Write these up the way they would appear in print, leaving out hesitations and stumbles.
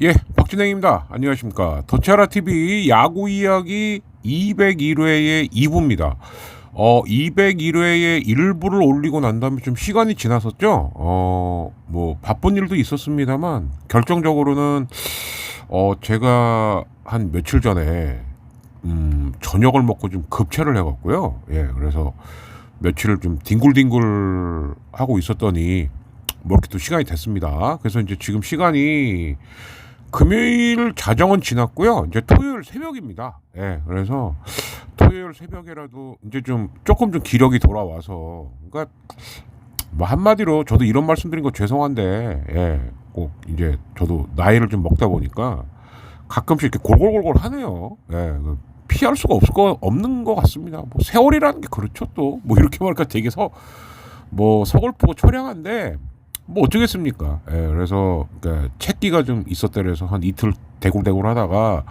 예, 박진행입니다. 안녕하십니까. 더치아라TV 야구 이야기 201회의 2부입니다. 201회의 1부를 올리고 난 다음에 좀 시간이 지났었죠. 뭐, 바쁜 일도 있었습니다만, 결정적으로는, 제가 한 며칠 전에, 저녁을 먹고 좀 급체를 해갖고요. 예, 그래서 며칠을 좀 뒹굴뒹굴 하고 있었더니, 뭐 이렇게 또 시간이 됐습니다. 그래서 이제 지금 시간이 금요일 자정은 지났고요. 이제 토요일 새벽입니다. 예, 그래서 토요일 새벽에라도 이제 조금 기력이 돌아와서, 그러니까 뭐 한마디로 저도 이런 말씀드린 거 죄송한데, 예, 꼭 이제 저도 나이를 좀 먹다 보니까 가끔씩 이렇게 골골골골 하네요. 예, 피할 수가 없는 것 같습니다. 뭐 세월이라는 게 그렇죠. 또 뭐 이렇게 말하니까 되게 서글프고 처량한데. 뭐 어쩌겠습니까. 예, 그래서 그러니까 책기가 좀 있었다 그래서 한 이틀 대굴대굴 하다가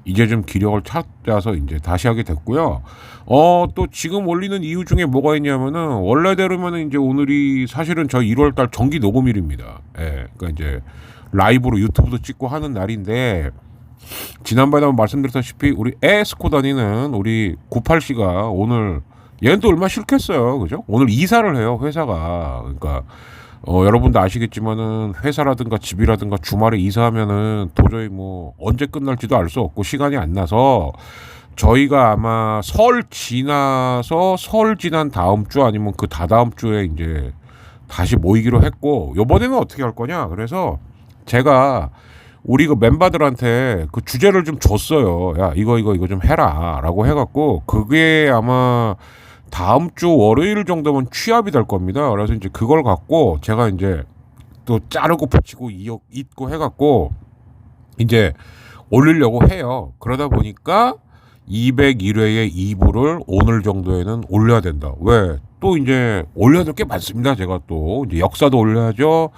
이제 좀 기력을 찾아서 이제 다시 하게 됐고요. 또 지금 올리는 이유 중에 뭐가 있냐면은 원래대로면은 이제 오늘이 사실은 저 1월달 정기 녹음일입니다. 예, 그러니까 이제 라이브로 유튜브도 찍고 하는 날인데 지난번에 한번 말씀드렸다시피 우리 에스코 다니는 우리 98씨가 오늘 얘는 또 얼마나 싫겠어요, 그죠? 오늘 이사를 해요, 회사가. 그러니까. 여러분도 아시겠지만은 회사라든가 집이라든가 주말에 이사하면은 도저히 뭐 언제 끝날지도 알 수 없고 시간이 안 나서 저희가 아마 설 지난 다음 주 아니면 그 다다음 주에 이제 다시 모이기로 했고, 요번에는 어떻게 할 거냐. 그래서 제가 우리 그 멤버들한테 그 주제를 좀 줬어요. 야, 이거 좀 해라 라고 해갖고, 그게 아마 다음 주 월요일 정도면 취합이 될 겁니다. 그래서 이제 그걸 갖고 제가 이제 또 자르고 붙이고 잇고 해갖고 이제 올리려고 해요. 그러다 보니까 201회의 2부를 오늘 정도에는 올려야 된다. 왜? 또 이제 올려야 될 게 많습니다. 제가 또 이제 역사도 올려야죠.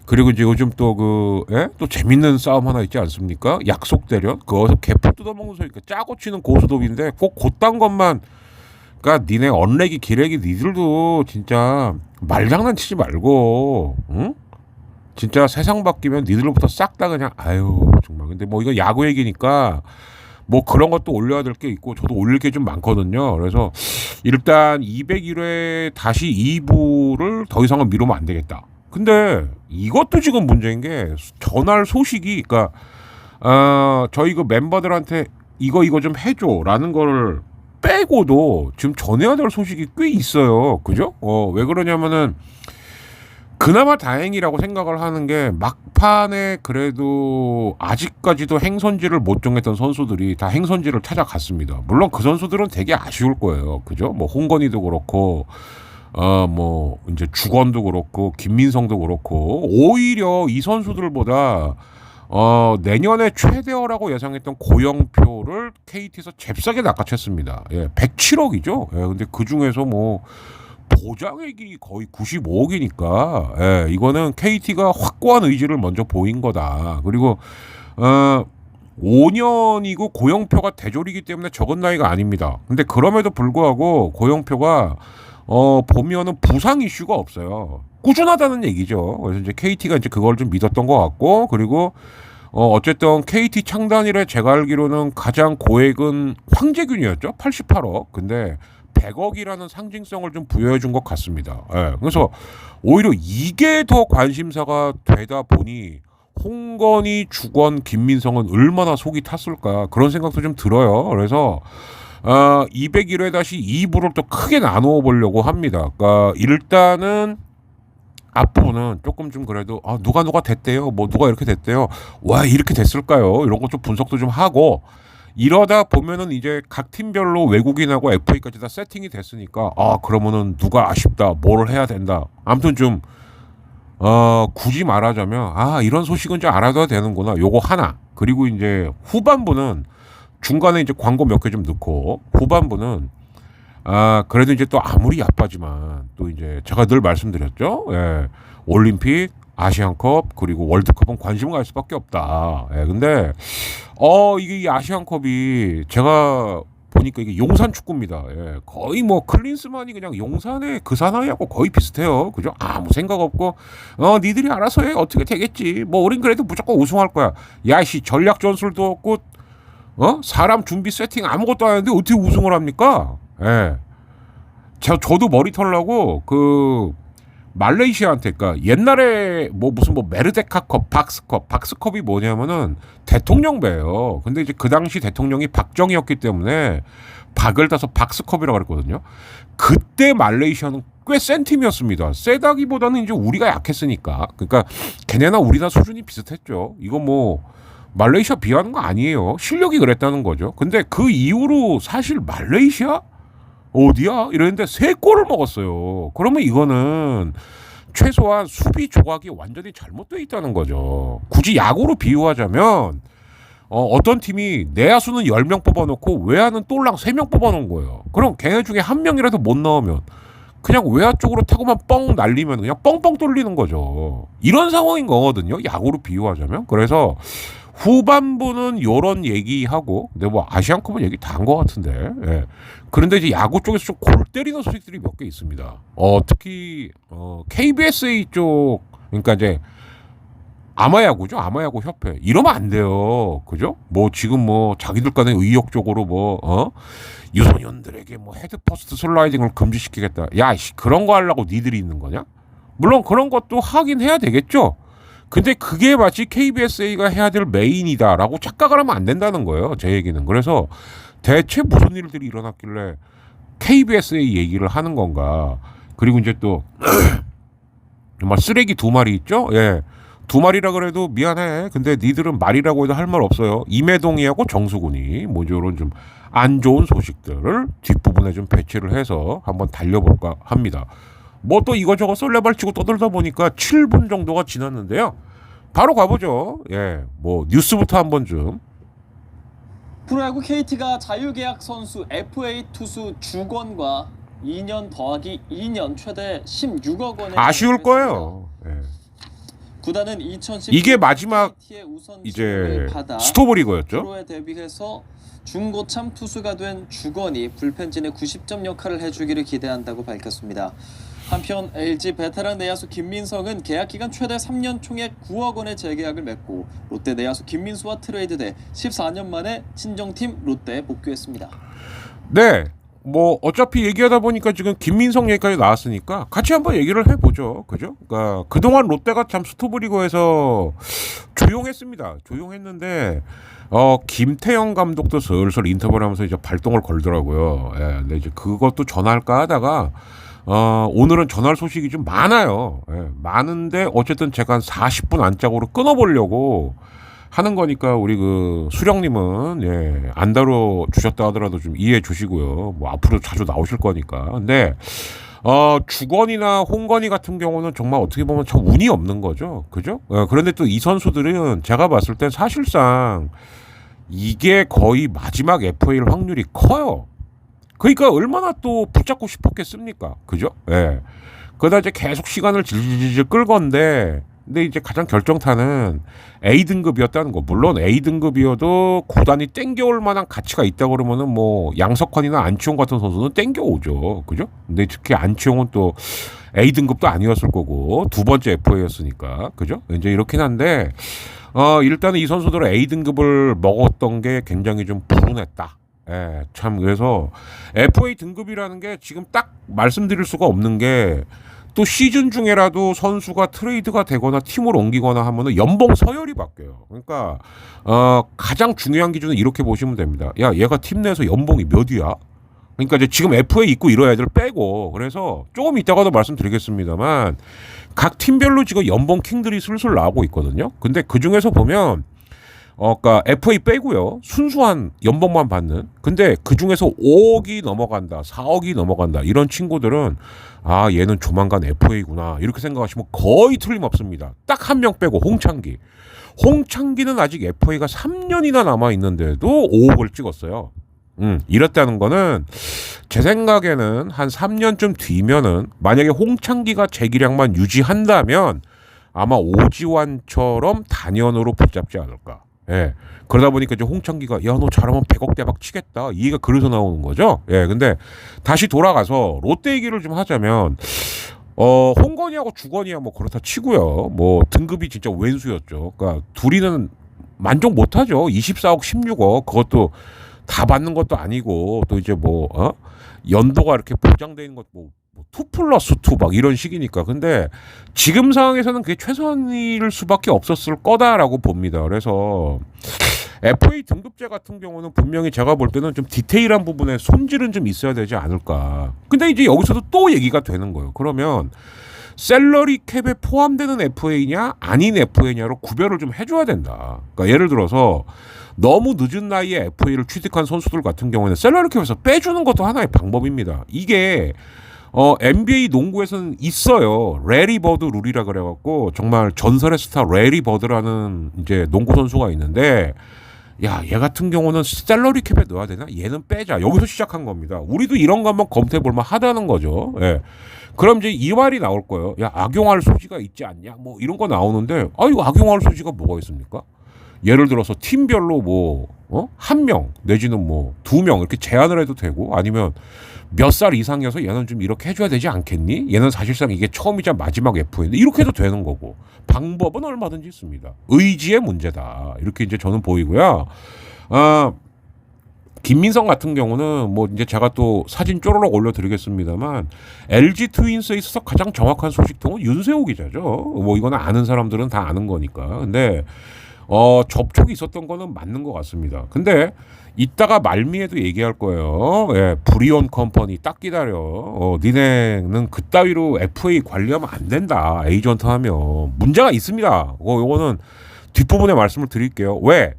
그리고 이제 요즘 또 또 재밌는 싸움 하나 있지 않습니까? 약속 대련. 그거 개포 뜯어먹는 소리니까 짜고 치는 고수톱인데 꼭 그딴 것만. 그러니까 니네 언레기 기레기 니들도 진짜 말장난치지 말고, 응? 진짜 세상 바뀌면 니들로부터 싹 다 그냥 아유 정말. 근데 뭐 이거 야구 얘기니까 뭐 그런 것도 올려야 될 게 있고 저도 올릴 게 좀 많거든요. 그래서 일단 201회 다시 2부를 더 이상은 미루면 안 되겠다. 근데 이것도 지금 문제인 게 전할 소식이, 그러니까 저희 그 멤버들한테 이거 좀 해줘라는 거를 빼고도 지금 전해야 될 소식이 꽤 있어요. 그죠? 왜 그러냐면은 그나마 다행이라고 생각을 하는 게 막판에 그래도 아직까지도 행선지를 못 정했던 선수들이 다 행선지를 찾아갔습니다. 물론 그 선수들은 되게 아쉬울 거예요. 그죠? 뭐 홍건희도 그렇고 뭐 이제 주건도 그렇고 김민성도 그렇고, 오히려 이 선수들보다 내년에 최대어라고 예상했던 고영표를 KT에서 잽싸게 낚아챘습니다. 예, 107억이죠. 예, 근데 그 중에서 뭐 보장액이 거의 95억이니까, 예, 이거는 KT가 확고한 의지를 먼저 보인 거다. 그리고 5년이고 고영표가 대졸이기 때문에 적은 나이가 아닙니다. 근데 그럼에도 불구하고 고영표가 보면은 부상 이슈가 없어요. 꾸준하다는 얘기죠. 그래서 이제 KT가 이제 그걸 좀 믿었던 것 같고, 그리고 어쨌든 KT 창단일에 제가 알기로는 가장 고액은 황재균이었죠. 88억. 근데 100억이라는 상징성을 좀 부여해 준 것 같습니다. 예. 그래서 오히려 이게 더 관심사가 되다 보니 홍건희, 주건, 김민성은 얼마나 속이 탔을까, 그런 생각도 좀 들어요. 그래서 201회-2부를 또 크게 나누어 보려고 합니다. 그러니까 일단은 앞부분은 조금 좀 그래도 누가 됐대요, 뭐 누가 이렇게 됐대요, 와 이렇게 됐을까요, 이런 거 좀 분석도 좀 하고, 이러다 보면은 이제 각 팀별로 외국인하고 FA까지 다 세팅이 됐으니까 그러면은 누가 아쉽다, 뭘 해야 된다, 아무튼 좀 굳이 말하자면 이런 소식은 좀 알아둬야 되는구나, 요거 하나. 그리고 이제 후반부는 중간에 이제 광고 몇 개 좀 넣고, 후반부는 그래도 이제 또 아무리 야빠지만 또 이제 제가 늘 말씀드렸죠. 예, 올림픽, 아시안컵, 그리고 월드컵은 관심을 갈 수밖에 없다. 예, 근데 이게 이 아시안컵이 제가 보니까 이게 용산 축구입니다. 예, 거의 뭐 클린스만이 그냥 용산의 그 사나이하고 거의 비슷해요. 그죠? 아무 생각 없고 니들이 알아서 해. 어떻게 되겠지. 뭐 우린 그래도 무조건 우승할 거야. 야씨 전략 전술도 없고 사람 준비 세팅 아무것도 안 하는데 어떻게 우승을 합니까? 예. 저도 머리 털라고 그 말레이시아한테 그러니까 옛날에 뭐 무슨 뭐 메르데카컵, 박스컵이 뭐냐면은 대통령배예요. 근데 이제 그 당시 대통령이 박정희였기 때문에 박을 따서 박스컵이라고 그랬거든요. 그때 말레이시아는 꽤 센 팀이었습니다. 세다기보다는 이제 우리가 약했으니까. 그러니까 걔네나 우리나 수준이 비슷했죠. 이거 뭐 말레이시아 비하는 거 아니에요. 실력이 그랬다는 거죠. 근데 그 이후로 사실 말레이시아 어디야? 이랬는데 3골을 먹었어요. 그러면 이거는 최소한 수비 조각이 완전히 잘못되어 있다는 거죠. 굳이 야구로 비유하자면 어떤 팀이 내야수는 10명 뽑아놓고 외야는 똘랑 3명 뽑아놓은 거예요. 그럼 걔네 중에 한 명이라도 못 넣으면 그냥 외야 쪽으로 타고만 뻥 날리면 그냥 뻥뻥 뚫리는 거죠. 이런 상황인 거거든요. 야구로 비유하자면. 그래서 후반부는 요런 얘기하고, 근데 뭐 아시안컵은 얘기 다 한 것 같은데. 예. 그런데 이제 야구 쪽에서 좀 골 때리는 소식들이 몇 개 있습니다. 특히 KBSA 쪽, 그러니까 이제 아마야구죠. 아마야구 협회. 이러면 안 돼요. 그죠? 뭐 지금 뭐 자기들 간에 의욕적으로 뭐 유소년들에게 뭐 헤드퍼스트 슬라이딩을 금지시키겠다. 야, 그런 거 하려고 니들이 있는 거냐? 물론 그런 것도 하긴 해야 되겠죠. 근데 그게 마치 KBSA가 해야 될 메인이다라고 착각을 하면 안 된다는 거예요. 제 얘기는. 그래서 대체 무슨 일들이 일어났길래 KBSA 얘기를 하는 건가. 그리고 이제 또 정말 쓰레기 2마리 있죠. 예. 2마리라 그래도 미안해. 근데 니들은 말이라고 해도 할 말 없어요. 임혜동이하고 정수근이 뭐 이런 좀 안 좋은 소식들을 뒷부분에 좀 배치를 해서 한번 달려볼까 합니다. 뭐 또 이거저거 썰레발치고 떠들다 보니까 7분 정도가 지났는데요. 바로 가보죠. 예, 뭐 뉴스부터 한번 좀. 프로야구 KT가 자유계약 선수 FA 투수 주건과 2년 더하기 2년 최대 16억 원에 아쉬울 거예요. 예. 구단은 2010 이게 마지막 이제 스토브리그였죠. 프로에 데뷔해서 중고참 투수가 된 주건이 불펜진의 90점 역할을 해주기를 기대한다고 밝혔습니다. 한편 LG 베테랑 내야수 김민성은 계약 기간 최대 3년 총액 9억 원의 재계약을 맺고 롯데 내야수 김민수와 트레이드돼 14년 만에 친정팀 롯데에 복귀했습니다. 네, 뭐 어차피 얘기하다 보니까 지금 김민성 얘기까지 나왔으니까 같이 한번 얘기를 해보죠. 그죠? 그러니까 그동안 롯데가 참 스토브리그에서 조용했습니다. 조용했는데 김태형 감독도 슬슬 인터뷰를 하면서 이제 발동을 걸더라고요. 예, 근데 이제 그것도 전할까 하다가 오늘은 전할 소식이 좀 많아요. 예, 많은데 어쨌든 제가 한 40분 안짝으로 끊어보려고 하는 거니까 우리 그 수령님은 예, 안 다뤄 주셨다 하더라도 좀 이해해 주시고요. 뭐 앞으로 자주 나오실 거니까. 근데 주건이나 홍건희 같은 경우는 정말 어떻게 보면 참 운이 없는 거죠. 그죠? 그런데 또 이 선수들은 제가 봤을 땐 사실상 이게 거의 마지막 FA일 확률이 커요. 그러니까 얼마나 또 붙잡고 싶었겠습니까? 그죠? 예. 그러다 이제 계속 시간을 질질질 끌 건데, 근데 이제 가장 결정타는 A등급이었다는 거. 물론 A등급이어도 구단이 땡겨올 만한 가치가 있다 그러면은 뭐 양석환이나 안치홍 같은 선수는 땡겨오죠. 그죠? 근데 특히 안치홍은 또 A등급도 아니었을 거고, 2번째 FA였으니까. 그죠? 이제 이렇긴 한데, 일단은 이 선수들은 A등급을 먹었던 게 굉장히 좀 불운했다. 예, 참, 그래서 FA 등급이라는 게 지금 딱 말씀드릴 수가 없는 게 또 시즌 중에라도 선수가 트레이드가 되거나 팀을 옮기거나 하면은 연봉 서열이 바뀌어요. 그러니까, 가장 중요한 기준은 이렇게 보시면 됩니다. 야, 얘가 팀 내에서 연봉이 몇이야? 그러니까 이제 지금 FA 있고 이런 애들 빼고, 그래서 조금 이따가도 말씀드리겠습니다만, 각 팀별로 지금 연봉 킹들이 슬슬 나오고 있거든요. 근데 그 중에서 보면, 그러니까 FA 빼고요. 순수한 연봉만 받는. 근데 그 중에서 5억이 넘어간다, 4억이 넘어간다. 이런 친구들은 아, 얘는 조만간 FA구나. 이렇게 생각하시면 거의 틀림없습니다. 딱 한 명 빼고 홍창기. 홍창기는 아직 FA가 3년이나 남아 있는데도 5억을 찍었어요. 이랬다는 거는 제 생각에는 한 3년쯤 뒤면은 만약에 홍창기가 재기량만 유지한다면 아마 오지환처럼 단연으로 붙잡지 않을까. 예. 그러다 보니까 이제 홍창기가 야, 너 잘하면 100억 대박 치겠다. 이 얘기가 그래서 나오는 거죠. 예. 근데 다시 돌아가서 롯데 얘기를 좀 하자면 홍건희하고 주건희야 뭐 그렇다 치고요. 뭐 등급이 진짜 왼수였죠. 그러니까 둘이는 만족 못 하죠. 24억, 16억. 그것도 다 받는 것도 아니고 또 이제 뭐 연도가 이렇게 보장돼 있는 것뭐2 플러스 2 막 이런 식이니까. 근데 지금 상황에서는 그게 최선일 수밖에 없었을 거다라고 봅니다. 그래서 FA 등급제 같은 경우는 분명히 제가 볼 때는 좀 디테일한 부분에 손질은 좀 있어야 되지 않을까. 근데 이제 여기서도 또 얘기가 되는 거예요. 그러면 셀러리 캡에 포함되는 FA냐 아닌 FA냐로 구별을 좀 해줘야 된다. 그러니까 예를 들어서 너무 늦은 나이에 FA를 취득한 선수들 같은 경우에는 셀러리 캡에서 빼주는 것도 하나의 방법입니다. 이게 NBA 농구에서는 있어요. 레리 버드 룰이라 그래갖고 정말 전설의 스타 레리 버드라는 이제 농구 선수가 있는데, 야, 얘 같은 경우는 셀러리 캡에 넣어야 되나? 얘는 빼자. 여기서 시작한 겁니다. 우리도 이런 거 한번 검토해 볼만 하다는 거죠. 예. 그럼 이제 이 말이 나올 거예요. 야, 악용할 소지가 있지 않냐? 뭐 이런 거 나오는데, 이거 악용할 소지가 뭐가 있습니까? 예를 들어서 팀별로 뭐 한 명 내지는 뭐 2명 이렇게 제한을 해도 되고, 아니면 몇 살 이상이어서 얘는 좀 이렇게 해줘야 되지 않겠니? 얘는 사실상 이게 처음이자 마지막 FA인데 이렇게 해도 되는 거고, 방법은 얼마든지 있습니다. 의지의 문제다. 이렇게 이제 저는 보이고요. 김민성 같은 경우는 뭐 이제 제가 또 사진 쪼르륵 올려드리겠습니다만, LG 트윈스에 있어서 가장 정확한 소식통은 윤세호 기자죠. 뭐 이거는 아는 사람들은 다 아는 거니까. 근데 접촉이 있었던 거는 맞는 것 같습니다. 근데 이따가 말미에도 얘기할 거예요. 예, 브리온 컴퍼니 딱 기다려. 니네는 그따위로 FA 관리하면 안 된다. 에이전트 하면 문제가 있습니다. 요거는 뒷부분에 말씀을 드릴게요. 왜?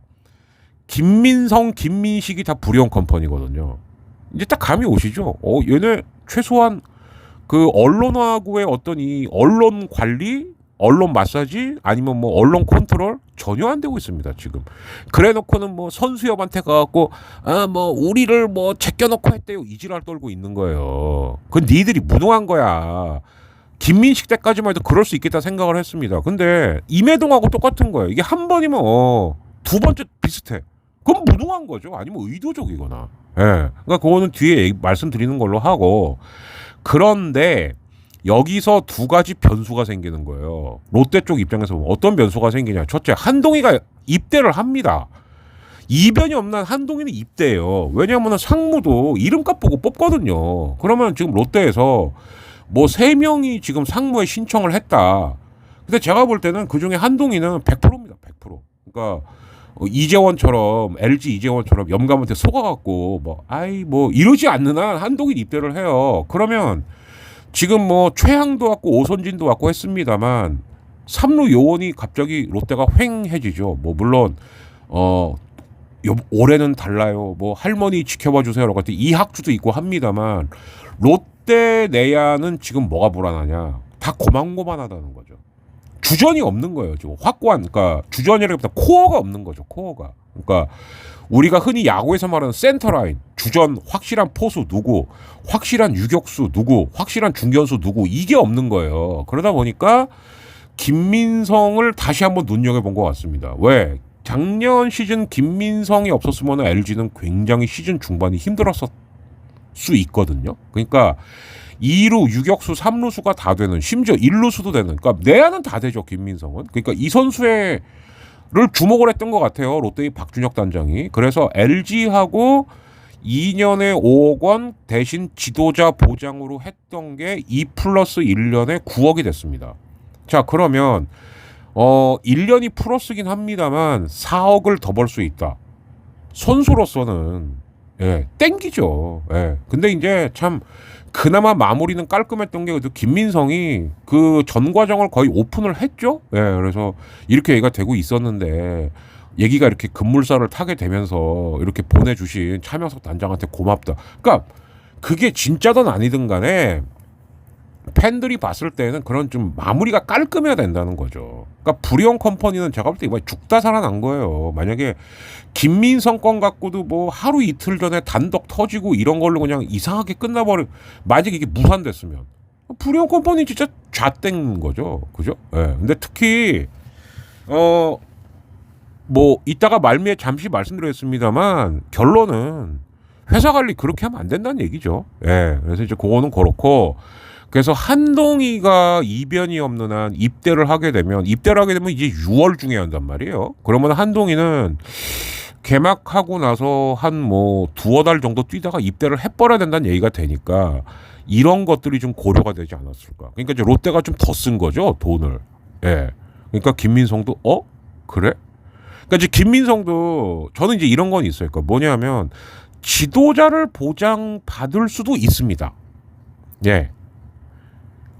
김민성, 김민식이 다 브리온 컴퍼니거든요. 이제 딱 감이 오시죠? 얘네 최소한 그 언론하고의 어떤 이 언론 관리, 언론 마사지, 아니면 뭐 언론 컨트롤 전혀 안 되고 있습니다 지금. 그래놓고는 뭐 선수협한테 가갖고 뭐 우리를 뭐 제껴놓고 했대요 이지랄 떨고 있는 거예요. 그건 니들이 무능한 거야. 김민식 때까지만 해도 그럴 수 있겠다 생각을 했습니다. 근데 임혜동하고 똑같은 거예요. 이게 한 번이면 두 번째 비슷해. 그건 무능한 거죠. 아니면 의도적이거나. 예. 그러니까 그거는 뒤에 말씀드리는 걸로 하고. 그런데 여기서 두 가지 변수가 생기는 거예요. 롯데 쪽 입장에서 보면 어떤 변수가 생기냐. 첫째, 한동희가 입대를 합니다. 이변이 없는 한동희는 입대해요. 왜냐하면 상무도 이름값 보고 뽑거든요. 그러면 지금 롯데에서 뭐 3명이 지금 상무에 신청을 했다. 근데 제가 볼 때는 그중에 한동희는 100%입니다. 100%. 그러니까 이재원처럼, LG 이재원처럼 염감한테 속아갖고 뭐 이러지 않는 한 한동희 입대를 해요. 그러면 지금 뭐 최항도 왔고 오선진도 왔고 했습니다만 삼루 요원이 갑자기 롯데가 휑해지죠. 뭐 물론 올해는 달라요. 뭐 할머니 지켜봐 주세요라고 할 때 이학주도 있고 합니다만, 롯데 내야는 지금 뭐가 불안하냐? 다 고만고만하다는 거죠. 주전이 없는 거예요. 지금 확고한, 그러니까 주전이라기보다 코어가 없는 거죠. 코어가. 그러니까 우리가 흔히 야구에서 말하는 센터라인, 주전 확실한 포수 누구, 확실한 유격수 누구, 확실한 중견수 누구, 이게 없는 거예요. 그러다 보니까 김민성을 다시 한번 눈여겨본 것 같습니다. 왜? 작년 시즌 김민성이 없었으면 LG는 굉장히 시즌 중반이 힘들었을 수 있거든요. 그러니까 2루, 유격수, 3루수가 다 되는, 심지어 1루수도 되는, 그러니까 내야는 다 되죠, 김민성은. 그러니까 이 선수를 주목을 했던 것 같아요, 롯데의 박준혁 단장이. 그래서 LG하고 2년에 5억 원 대신 지도자 보장으로 했던 게 2 플러스 1년에 9억이 됐습니다. 자, 그러면 1년이 플러스긴 합니다만 4억을 더 벌 수 있다. 선수로서는 땡기죠. 근데 이제 참 그나마 마무리는 깔끔했던 게 김민성이 그 전 과정을 거의 오픈을 했죠. 그래서 이렇게 얘기가 되고 있었는데, 얘기가 이렇게 급물살을 타게 되면서 이렇게 보내주신 차명석 단장한테 고맙다. 그러니까 그게 진짜든 아니든 간에 팬들이 봤을 때는 그런 좀 마무리가 깔끔해야 된다는 거죠. 그러니까 브리온 컴퍼니는 제가 볼 때 이번에 죽다 살아난 거예요. 만약에 김민성 건 갖고도 뭐 하루 이틀 전에 단독 터지고 이런 걸로 그냥 이상하게 만약에 이게 무산됐으면 브리온 컴퍼니 진짜 잣된 거죠. 그죠? 근데 특히 뭐 이따가 말미에 잠시 말씀드렸습니다만 결론은 회사 관리 그렇게 하면 안 된다는 얘기죠. 예. 그래서 이제 그거는 그렇고 그래서 한동희가 이변이 없는 한 입대를 하게 되면 이제 6월 중에 한단 말이에요. 그러면 한동희는 개막하고 나서 한 뭐 두어 달 정도 뛰다가 입대를 해버려야 된다는 얘기가 되니까 이런 것들이 좀 고려가 되지 않았을까. 그러니까 이제 롯데가 좀 더 쓴 거죠, 돈을. 예. 그러니까 김민성도 그래? 그러니까 이제 김민성도 저는 이제 이런 건 있어요. 그러니까 뭐냐면 지도자를 보장받을 수도 있습니다. 예.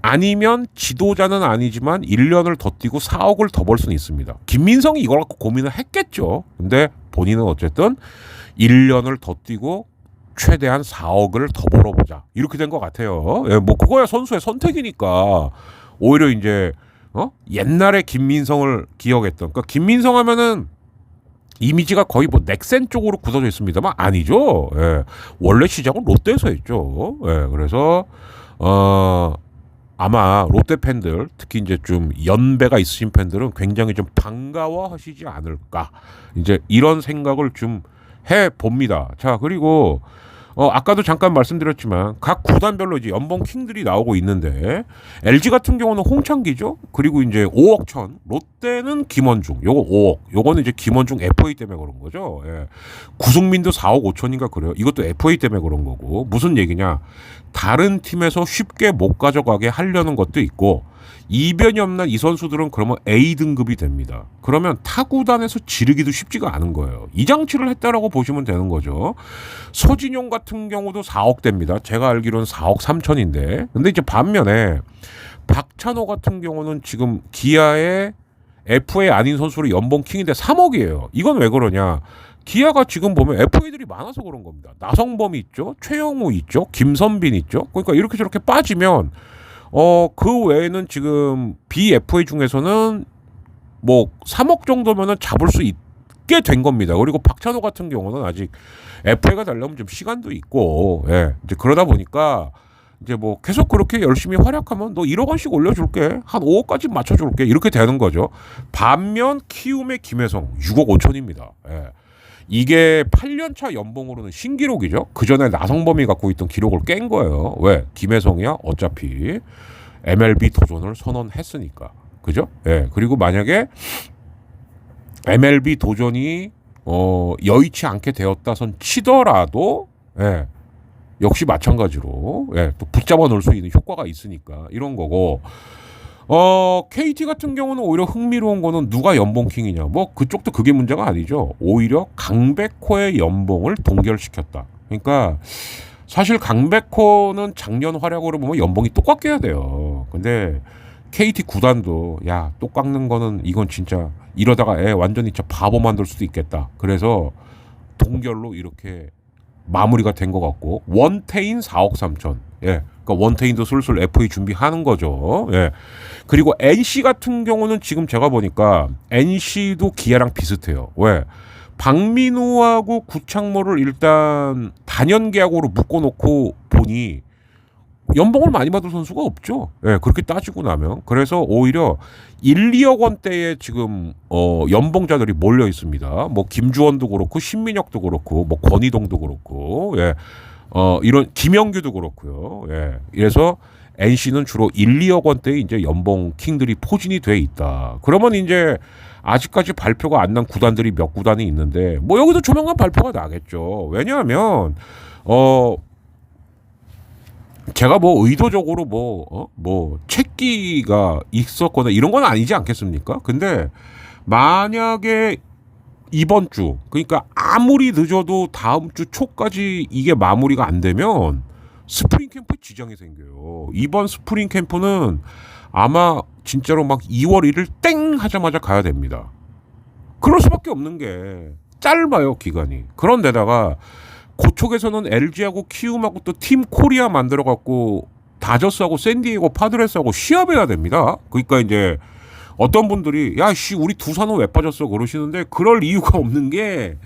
아니면 지도자는 아니지만 1년을 더 뛰고 4억을 더 벌 수는 있습니다. 김민성이 이걸 갖고 고민을 했겠죠. 근데 본인은 어쨌든 1년을 더 뛰고 최대한 4억을 더 벌어보자. 이렇게 된 것 같아요. 예, 뭐 그거야 선수의 선택이니까 오히려 이제 옛날에 김민성을 기억했던. 그러니까 김민성 하면은 이미지가 거의 뭐 넥센 쪽으로 굳어져 있습니다만 아니죠. 예. 원래 시작은 롯데에서 했죠. 예. 그래서 아마 롯데 팬들 특히 이제 좀 연배가 있으신 팬들은 굉장히 좀 반가워하시지 않을까 이제 이런 생각을 좀 해 봅니다. 자 그리고 아까도 잠깐 말씀드렸지만 각 구단별로 이제 연봉 킹들이 나오고 있는데 LG 같은 경우는 홍창기죠. 그리고 이제 5억 천. 롯데는 김원중. 요거 5억. 요거는 이제 김원중 FA 때문에 그런 거죠. 예. 구승민도 4억 5천인가 그래요. 이것도 FA 때문에 그런 거고. 무슨 얘기냐? 다른 팀에서 쉽게 못 가져가게 하려는 것도 있고 이변이 없는 이 선수들은 그러면 A 등급이 됩니다. 그러면 타구단에서 지르기도 쉽지가 않은 거예요. 이 장치를 했다라고 보시면 되는 거죠. 서진용 같은 경우도 4억대입니다. 제가 알기로는 4억 3천인데. 근데 이제 반면에 박찬호 같은 경우는 지금 기아의 FA 아닌 선수로 연봉 킹인데 3억이에요. 이건 왜 그러냐? 기아가 지금 보면 FA들이 많아서 그런 겁니다. 나성범이 있죠. 최영우 있죠. 김선빈 있죠. 그러니까 이렇게 저렇게 빠지면 그 외에는 지금 BFA 중에서는 뭐 3억 정도면은 잡을 수 있게 된 겁니다. 그리고 박찬호 같은 경우는 아직 FA가 되려면 좀 시간도 있고, 예. 이제 그러다 보니까 이제 뭐 계속 그렇게 열심히 활약하면 너 1억 원씩 올려줄게. 한 5억까지 맞춰줄게. 이렇게 되는 거죠. 반면 키움의 김혜성 6억 5천입니다. 예. 이게 8년차 연봉으로는 신기록이죠. 그 전에 나성범이 갖고 있던 기록을 깬 거예요. 왜? 김혜성이야 어차피 MLB 도전을 선언했으니까. 그죠? 예. 그리고 만약에 MLB 도전이 여의치 않게 되었다선 치더라도 예. 역시 마찬가지로 예. 또 붙잡아 놓을 수 있는 효과가 있으니까 이런 거고. KT 같은 경우는 오히려 흥미로운 거는 누가 연봉킹이냐. 뭐 그쪽도 그게 문제가 아니죠. 오히려 강백호의 연봉을 동결시켰다. 그러니까 사실 강백호는 작년 활약으로 보면 연봉이 똑같게 해야 돼요. 근데 KT 구단도 야, 똑 깎는 거는 이건 진짜 이러다가 애 완전히 진짜 바보 만들 수도 있겠다. 그래서 동결로 이렇게 마무리가 된 것 같고 원태인 4억 3천. 예. 그러니까 원태인도 슬슬 FA 준비하는 거죠. 예. 그리고 NC 같은 경우는 지금 제가 보니까 NC도 기아랑 비슷해요. 왜? 박민우하고 구창모를 일단 단연 계약으로 묶어놓고 보니 연봉을 많이 받을 선수가 없죠. 예, 그렇게 따지고 나면. 그래서 오히려 1, 2억 원대의 지금 연봉자들이 몰려 있습니다. 뭐 김주원도 그렇고 신민혁도 그렇고 뭐 권희동도 그렇고 예. 이런 김영규도 그렇고요. 예. 그래서 NC는 주로 1, 2억 원대의 이제 연봉 킹들이 포진이 돼 있다. 그러면 이제 아직까지 발표가 안 난 구단들이 몇 구단이 있는데 뭐 여기도 조만간 발표가 나겠죠. 왜냐하면 제가 뭐 의도적으로 뭐 책기가 있었거나 이런 건 아니지 않겠습니까? 근데 만약에 이번 주 그러니까 아무리 늦어도 다음 주 초까지 이게 마무리가 안 되면 스프링 캠프에 지장이 생겨요. 이번 스프링 캠프는 아마 진짜로 막 2월 1일 땡 하자마자 가야 됩니다. 그럴 수밖에 없는 게 짧아요 기간이. 그런데다가 그쪽에서는 LG하고 키움하고 또 팀 코리아 만들어갖고 다저스하고 샌디에이고 파드레스하고 시합해야 됩니다. 그러니까 이제 어떤 분들이 야씨 우리 두산은 왜 빠졌어 그러시는데 그럴 이유가 없는 게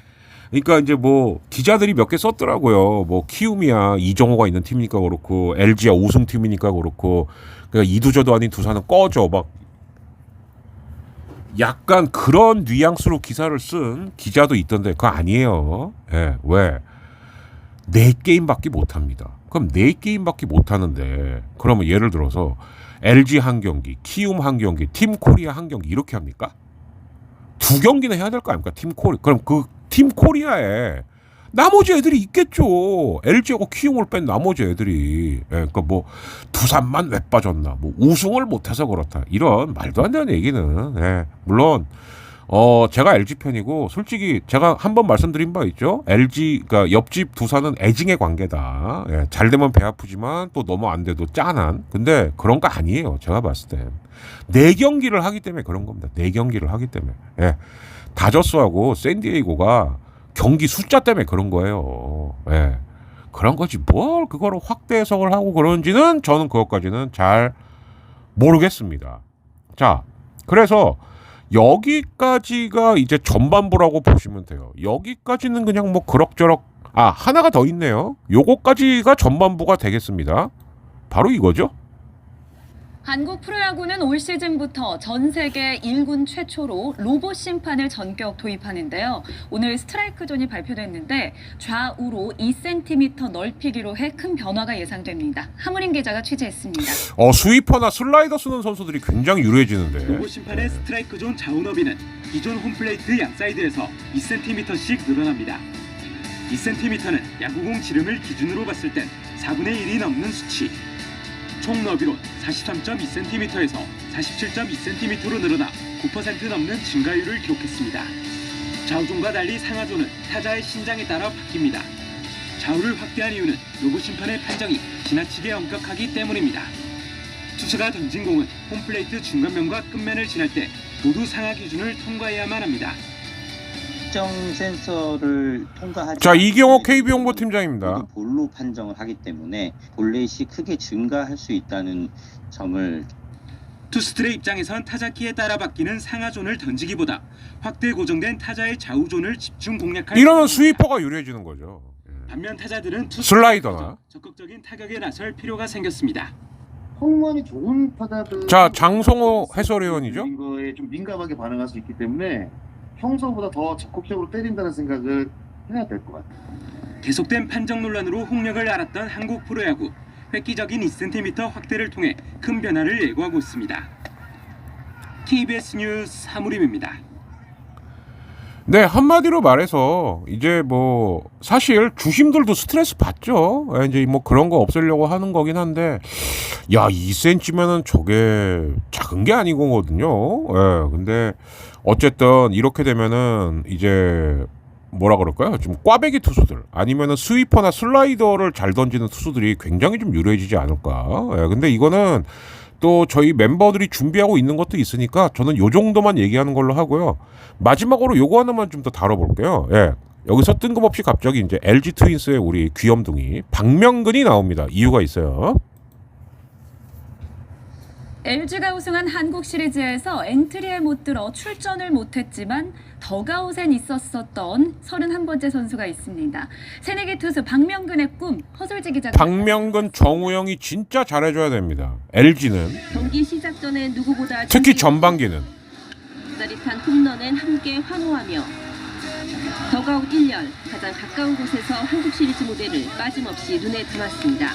그러니까 이제 뭐 기자들이 몇 개 썼더라고요. 뭐 키움이야 이정호가 있는 팀이니까 그렇고 LG야 우승팀이니까 그렇고 그러니까 이두저도 아닌 두산은 꺼져 막 약간 그런 뉘앙스로 기사를 쓴 기자도 있던데 그거 아니에요. 예, 왜? 4게임밖에 못합니다. 그럼 4게임밖에 못하는데 그러면 예를 들어서 LG 한 경기, 키움 한 경기, 팀코리아 한 경기 이렇게 합니까? 2경기는 해야 될 거 아닙니까? 팀코리아. 그럼 그 팀코리아에 나머지 애들이 있겠죠. LG하고 키움을 뺀 나머지 애들이. 예, 그러니까 뭐 두산만 왜 빠졌나, 뭐 우승을 못해서 그렇다, 이런 말도 안 되는 얘기는. 예, 물론 제가 LG 팬이고 솔직히 제가 한번 말씀드린 바 있죠. LG, 그러니까 옆집 두산은 애증의 관계다. 예, 잘 되면 배 아프지만 또 너무 안 돼도 짠한. 근데 그런 거 아니에요. 제가 봤을 때 4경기를 하기 때문에 그런 겁니다. 4경기를 하기 때문에. 예, 다저스하고 샌디에이고가 경기 숫자 때문에 그런 거예요. 예. 그런 거지 뭘 그거를 확대 해석을 하고 그런지는 저는 그것까지는 잘 모르겠습니다. 자, 그래서 여기까지가 이제 전반부라고 보시면 돼요. 여기까지는 그냥 뭐 그럭저럭. 하나가 더 있네요. 요거까지가 전반부가 되겠습니다. 바로 이거죠. 한국 프로야구는 올 시즌부터 전 세계 1군 최초로 로봇 심판을 전격 도입하는데요. 오늘 스트라이크 존이 발표됐는데 좌우로 2cm 넓히기로 해 큰 변화가 예상됩니다. 하무림 기자가 취재했습니다. 스위퍼나 슬라이더 쓰는 선수들이 굉장히 유리해지는데. 로봇 심판의 스트라이크 존 좌우 너비는 기존 홈플레이트 양 사이드에서 2cm씩 늘어납니다. 2cm는 야구공 지름을 기준으로 봤을 땐 4분의 1이 넘는 수치. 총 너비로 43.2cm에서 47.2cm로 늘어나 9% 넘는 증가율을 기록했습니다. 좌우존과 달리 상하존은 타자의 신장에 따라 바뀝니다. 좌우를 확대한 이유는 로봇 심판의 판정이 지나치게 엄격하기 때문입니다. 투수가 던진 공은 홈플레이트 중간면과 끝면을 지날 때 모두 상하 기준을 통과해야만 합니다. 특정 센서를 통과하지 자, 이경호 않으면 KB 홍보팀장입니다. 모두 볼로 판정을 하기 때문에 볼넷이 크게 증가할 수 있다는 점을. 투수들의 입장에선 타자키에 따라 바뀌는 상하존을 던지기보다 확대 고정된 타자의 좌우존을 집중 공략할. 이러면 스위퍼가 유리해지는 거죠. 반면 타자들은 슬라이더나. 적극적인 타격에 나설 필요가 생겼습니다. 홈런이 좋은 타자들. 자, 장성호 해설위원이죠. 이런 거에 좀 민감하게 반응할 수 있기 때문에 평소보다 더 적극적으로 때린다는 생각을 해야 될 것 같아요. 계속된 판정 논란으로 홍역을 앓았던 한국 프로야구. 획기적인 2cm 확대를 통해 큰 변화를 예고하고 있습니다. KBS 뉴스 하무림입니다. 네, 한마디로 말해서 이제 뭐 사실 주심들도 스트레스 받죠. 이제 뭐 그런 거 없애려고 하는 거긴 한데, 야, 2cm면은 저게 작은 게 아니거든요. 예, 근데 어쨌든 이렇게 되면은 이제 뭐라 그럴까요? 좀 꽈배기 투수들 아니면은 스위퍼나 슬라이더를 잘 던지는 투수들이 굉장히 좀 유리해지지 않을까. 예, 근데 이거는 또 저희 멤버들이 준비하고 있는 것도 있으니까 저는 요 정도만 얘기하는 걸로 하고요. 마지막으로 요거 하나만 좀 더 다뤄볼게요. 예. 여기서 뜬금없이 갑자기 이제 LG 트윈스의 우리 귀염둥이 박명근이 나옵니다. 이유가 있어요. LG가 우승한 한국 시리즈에서 엔트리에 못 들어 출전을 못했지만 더가웃엔 있었던 31번째 선수가 있습니다. 새내기 투수 박명근의 꿈, 허솔지 기자가. 박명근, 정우영이 진짜 잘해줘야 됩니다. LG는 경기 시작 전에 누구보다 특히 전반기는 짜릿한 홈런엔 함께 환호하며 더가웃 1년 가장 가까운 곳에서 한국 시리즈 무대를 빠짐없이 눈에 담았습니다.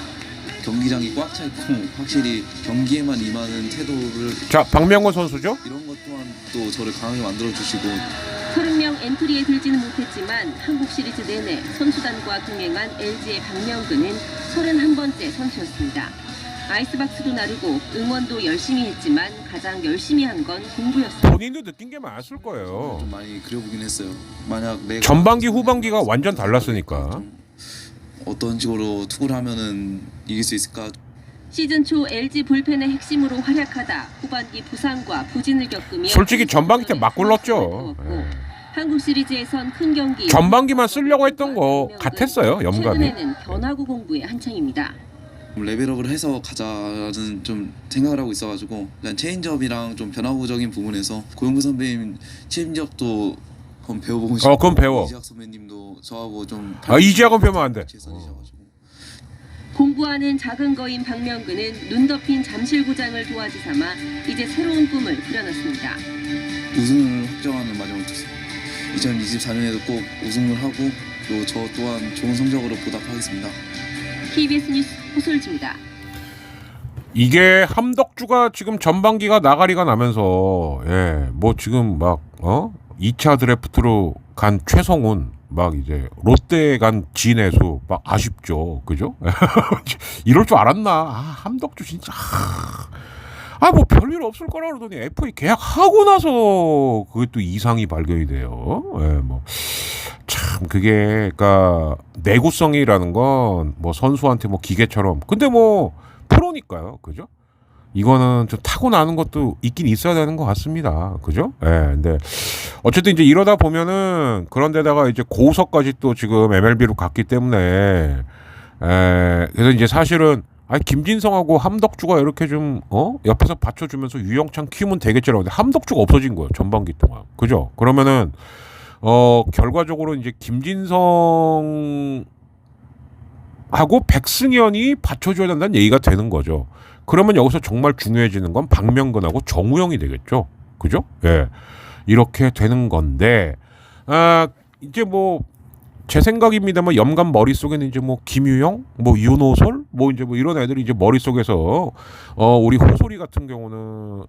경기장이 꽉 차 있고 확실히 경기에만 임하는 태도를. 자, 박명근 선수죠. 이런 것 또한 또 저를 강하게 만들어 주시고 30명 엔트리에 들지는 못했지만 한국 시리즈 내내 선수단과 동행한 LG의 박명근은 31번째 선수였습니다. 아이스박스도 나르고 응원도 열심히 했지만 가장 열심히 한 건 공부였습니다. 본인도 느낀 게 많았을 거예요. 좀 많이 그려보긴 했어요. 만약 내가 전반기 후반기가 완전 달랐으니까. 좀 어떤 식으로 투구를 하면은 이길 수 있을까? 시즌 초 LG 불펜의 핵심으로 활약하다 후반기 부상과 부진을 겪으며 솔직히 전반기 때 막 굴렀죠. 한국 시리즈에선 큰 경기 전반기만 쓰려고 했던 거 같았어요, 염감이. 최근에는 변화구 공부에 한창입니다. 레벨업을 해서 가자는 좀 생각을 하고 있어가지고 그냥 체인지업이랑 좀 변화구적인 부분에서 고영구 선배님 체인지업도 한번 배워보고 싶고. 그건 배워. 이지학 선배님도 저하고 좀. 이지학은 배우면 안 돼. 재선이셔가지고. 공부하는 작은 거인 박명근은 눈 덮인 잠실구장을 도화지 삼아 이제 새로운 꿈을 그려놨습니다. 우승을 확정하는 마지막 투수. 2024년에도 꼭 우승을 하고 또 저 또한 좋은 성적으로 보답하겠습니다. KBS 뉴스 호솔지입니다. 이게 함덕주가 지금 전반기가 나가리가 나면서 뭐 지금 막 2차 드래프트로 간 최성훈 막 이제 롯데에 간 진해수 막 아쉽죠, 그죠? 이럴 줄 알았나? 함덕주 진짜 뭐 별일 없을 거라 그러더니 FA 계약하고 나서 그게 또 이상이 발견이 돼요. 뭐 참 그게 그러니까 내구성이라는 건 뭐 선수한테 뭐 기계처럼 근데 뭐 프로니까요, 그죠? 이거는 좀 타고나는 것도 있긴 있어야 되는 것 같습니다, 그죠? 근데 어쨌든 이제 이러다 보면은 그런데다가 이제 고우석까지 또 지금 MLB로 갔기 때문에 그래서 이제 사실은 김진성하고 함덕주가 이렇게 좀 옆에서 받쳐주면서 유영창 키우면 되겠지라고 근데 함덕주가 없어진 거예요, 전반기 동안, 그죠? 그러면은 결과적으로 이제 김진성 하고 백승현이 받쳐줘야 된다는 얘기가 되는 거죠. 그러면 여기서 정말 중요해지는 건 박명근하고 정우영이 되겠죠. 그죠? 이렇게 되는 건데, 이제 뭐, 제 생각입니다만, 염감 머릿속에는 이제 뭐, 김유영, 뭐, 윤호솔, 뭐, 이제 뭐, 이런 애들이 이제 머릿속에서, 우리 호솔이 같은 경우는,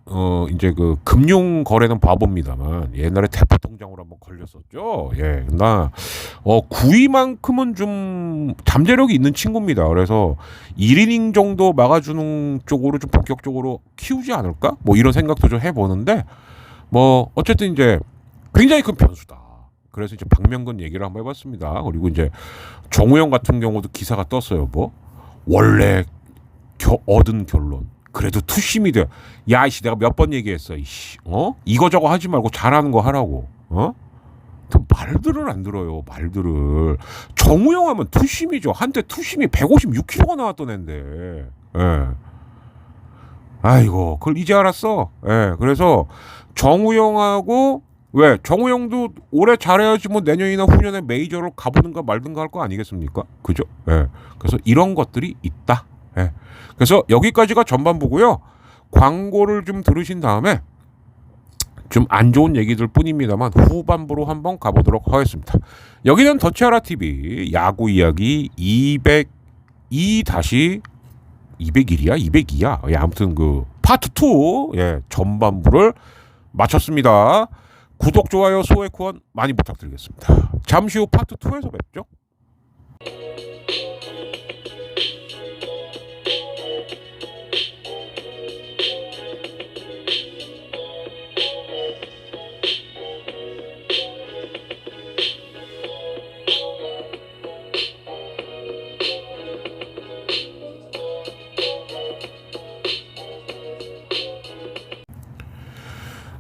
이제 그, 금융 거래는 바보입니다만, 옛날에 대포통장으로 한번 걸렸었죠. 나, 9위만큼은 좀 잠재력이 있는 친구입니다. 그래서 1이닝 정도 막아주는 쪽으로 좀 본격적으로 키우지 않을까? 뭐, 이런 생각도 좀 해보는데, 뭐, 어쨌든 이제 굉장히 큰 변수다. 그래서 이제 박명근 얘기를 한번 해봤습니다. 그리고 이제 정우영 같은 경우도 기사가 떴어요. 뭐 원래 얻은 결론. 그래도 투심이 돼. 야 이씨 내가 몇 번 얘기했어. 이씨 이거저거 하지 말고 잘하는 거 하라고. 말들을 안 들어요. 말들을. 정우영 하면 투심이죠. 한때 투심이 156kg가 나왔던 앤데. 아이고 그걸 이제 알았어. 그래서 정우영하고 왜 정우영도 올해 잘해야지 뭐 내년이나 후년에 메이저로 가보든가 말든가 할 거 아니겠습니까? 그죠? 그래서 이런 것들이 있다. 그래서 여기까지가 전반부고요. 광고를 좀 들으신 다음에 좀 안 좋은 얘기들 뿐입니다만 후반부로 한번 가보도록 하겠습니다. 여기는 더치아라 TV 야구 이야기 202-201이야? 202야? 아무튼 그 파트 2 전반부를 마쳤습니다. 구독, 좋아요, 소액 후원 많이 부탁드리겠습니다. 잠시 후 파트 2에서 뵙죠.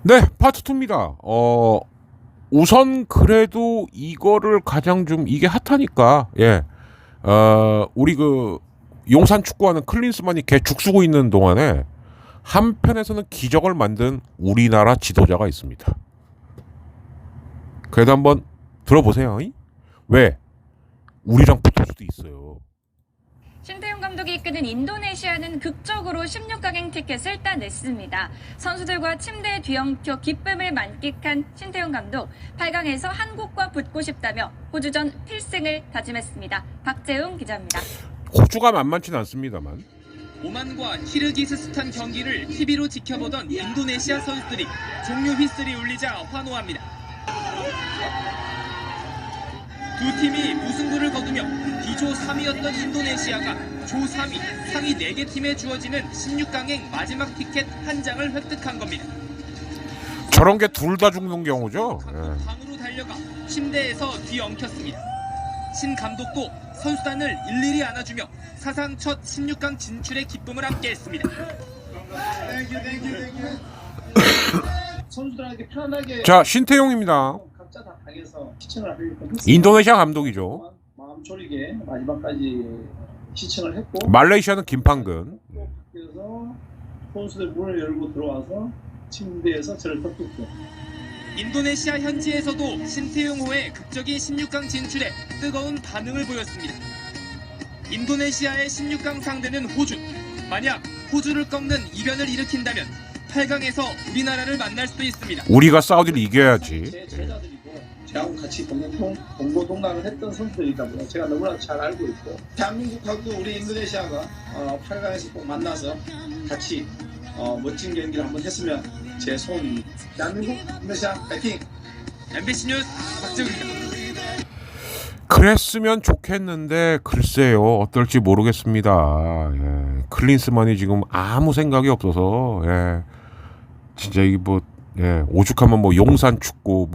네, 파트 2입니다. 우선 그래도 이거를 가장 좀 이게 핫하니까 우리 그 용산 축구하는 클린스만이 걔 죽쓰고 있는 동안에 한편에서는 기적을 만든 우리나라 지도자가 있습니다. 그래도 한번 들어보세요. 왜? 우리랑 붙을 수도 있어요. 신태용 감독이 이끄는 인도네시아는 극적으로 16강행 티켓을 따냈습니다. 선수들과 침대에 뒤엉켜 기쁨을 만끽한 신태용 감독, 8강에서 한국과 붙고 싶다며 호주전 필승을 다짐했습니다. 박재웅 기자입니다. 호주가 만만치는 않습니다만 오만과 키르기스스탄 경기를 TV로 지켜보던 인도네시아 선수들이 종료 휘슬이 울리자 환호합니다. 두 팀이 무승부를 거두며 D조 3위였던 인도네시아가 조 3위, 상위 4개 팀에 주어지는 16강행 마지막 티켓 한 장을 획득한 겁니다. 저런 게 둘 다 죽는 경우죠. 방으로 달려가 침대에서 뒤엉켰습니다. 신 감독도 선수단을 일일이 안아주며 사상 첫 16강 진출의 기쁨을 함께했습니다. 선수들에게 편안하게 자, 신태용입니다. 각자 다 가게에서 시청을 하려고 했습니다. 인도네시아 감독이죠. 마음 졸이게 마지막까지 시청을 했고 말레이시아는 김판근. 그래서 선수들 문을 열고 들어와서 침대에서 저를 덮었고 인도네시아 현지에서도 신태용호의 극적인 16강 진출에 뜨거운 반응을 보였습니다. 인도네시아의 16강 상대는 호주. 만약 호주를 꺾는 이변을 일으킨다면 8강에서 우리나라를 만날 수도 있습니다. 우리가 사우디를 이겨야지. 제 제자들이고 저하고 같이 동고동락을 했던 선수들이다 보니 제가 너무나 잘 알고 있고 대한민국하고 우리 인도네시아가 8강에서 꼭 만나서 같이 멋진 경기를 한번 했으면 제 소원입니다. 대한민국 인도네시아 파이팅! MBC 뉴스 박재훈입니다. 그랬으면 좋겠는데 글쎄요 어떨지 모르겠습니다. 예. 클린스만이 지금 아무 생각이 없어서 진짜 이게 뭐 오죽하면 뭐 용산 축구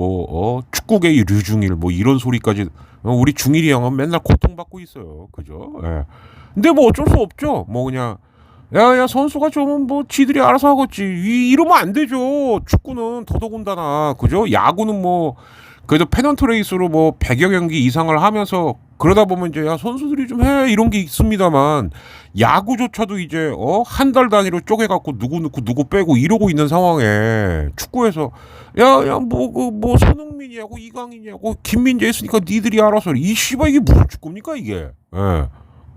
축구계의 류중일 뭐 이런 소리까지 우리 중일이 형은 맨날 고통받고 있어요. 그죠? 예. 근데 뭐 어쩔 수 없죠. 뭐 그냥 야 선수가 좀 뭐 지들이 알아서 하겠지. 이러면 안 되죠. 축구는 더더군다나 그죠? 야구는 뭐 그래도 페넌트 레이스로 뭐 100여 경기 이상을 하면서 그러다 보면 이제 야 선수들이 좀 해 이런 게 있습니다만 야구조차도 이제 한 달 단위로 쪼개갖고 누구 넣고 누구 빼고 이러고 있는 상황에 축구에서 뭐 손흥민이하고 이강인이하고 김민재 있으니까 니들이 알아서 이 씨발 이게 무슨 축구입니까 이게? 예.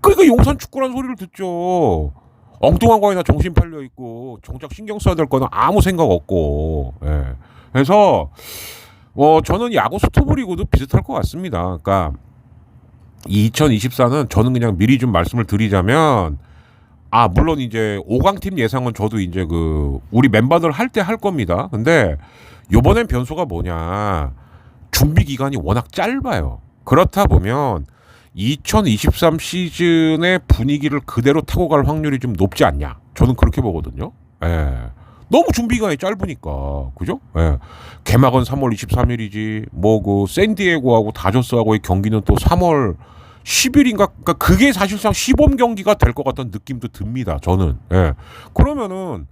그러니까 용산 축구란 소리를 듣죠. 엉뚱한 거에나 정신 팔려 있고 정작 신경 써야 될 거는 아무 생각 없고. 예. 그래서 저는 야구 스토브리그도 비슷할 것 같습니다. 그러니까 2024는 저는 그냥 미리 좀 말씀을 드리자면 물론 이제 5강팀 예상은 저도 이제 우리 멤버들 할 때 할 겁니다. 근데 요번엔 변수가 뭐냐? 준비 기간이 워낙 짧아요. 그렇다 보면 2023 시즌의 분위기를 그대로 타고 갈 확률이 좀 높지 않냐? 저는 그렇게 보거든요. 예. 너무 준비기간이 짧으니까 그죠? 예. 개막은 3월 23일이지 뭐 샌디에고하고 다저스하고의 경기는 또 3월 10일인가 그러니까 그게 사실상 시범 경기가 될 것 같다는 느낌도 듭니다. 저는. 예. 그러면은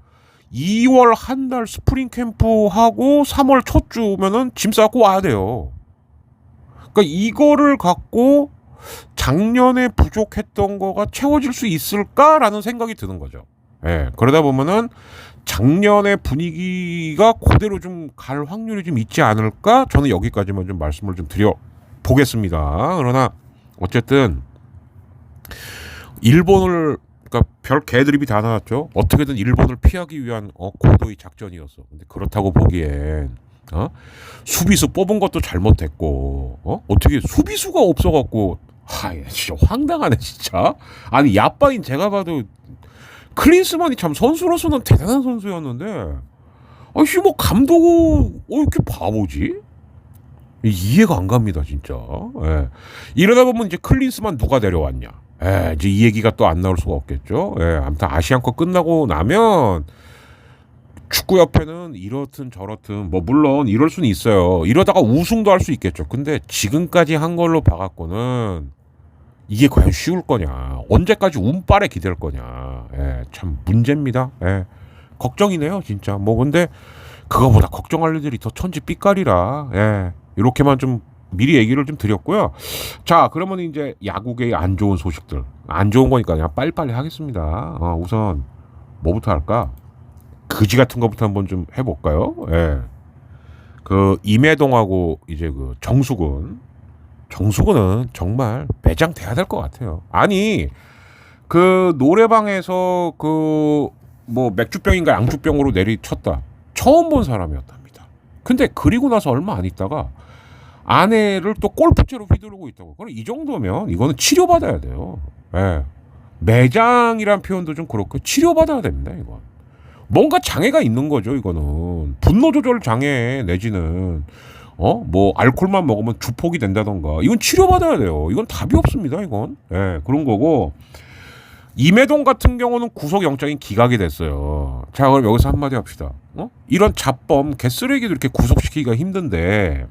2월 한 달 스프링 캠프 하고 3월 첫 주면은 짐 싸고 와야 돼요. 그러니까 이거를 갖고 작년에 부족했던 거가 채워질 수 있을까라는 생각이 드는 거죠. 예. 그러다 보면은 작년의 분위기가 그대로 좀 갈 확률이 좀 있지 않을까? 저는 여기까지만 좀 말씀을 좀 드려 보겠습니다. 그러나 어쨌든 일본을 그러니까 별 개드립이 다 나왔죠. 어떻게든 일본을 피하기 위한 고도의 작전이었어. 근데 그렇다고 보기엔 수비수 뽑은 것도 잘못했고 어떻게 수비수가 없어갖고 진짜 황당하네 진짜. 아니 야빠인 제가 봐도 클린스만이 참 선수로서는 대단한 선수였는데 뭐 감독은 이렇게 바보지? 이해가 안 갑니다 진짜. 예. 이러다 보면 이제 클린스만 누가 데려왔냐? 이제 이 얘기가 또 안 나올 수가 없겠죠. 아무튼 아시안컵 끝나고 나면 축구협회는 이렇든 저렇든 뭐 물론 이럴 수는 있어요. 이러다가 우승도 할 수 있겠죠. 근데 지금까지 한 걸로 봐갖고는 이게 과연 쉬울 거냐? 언제까지 운빨에 기댈 거냐? 참 문제입니다. 걱정이네요, 진짜. 뭐 근데 그거보다 걱정할 일들이 더 천지 삐까리라. 이렇게만 좀 미리 얘기를 좀 드렸고요. 자, 그러면 이제 야구계의 안 좋은 소식들, 안 좋은 거니까 그냥 빨리빨리 하겠습니다. 우선 뭐부터 할까? 그지 같은 거부터 한번 좀 해볼까요? 임혜동하고 이제 정수근은 정말 매장돼야 될 것 같아요. 아니 노래방에서 뭐 맥주병인가 양주병으로 내리쳤다. 처음 본 사람이었답니다. 근데 그리고 나서 얼마 안 있다가 아내를 또 골프채로 휘두르고 있다고. 그럼 이 정도면 이거는 치료받아야 돼요. 매장이란 표현도 좀 그렇고 치료받아야 됩니다. 이건 뭔가 장애가 있는 거죠. 이거는 분노 조절 장애 내지는 뭐 알코올만 먹으면 주폭이 된다던가 이건 치료받아야 돼요. 이건 답이 없습니다. 이건 그런 거고. 임혜동 같은 경우는 구속영장이 기각이 됐어요. 자, 그럼 여기서 한마디 합시다. 이런 잡범 개쓰레기도 이렇게 구속시키기가 힘든데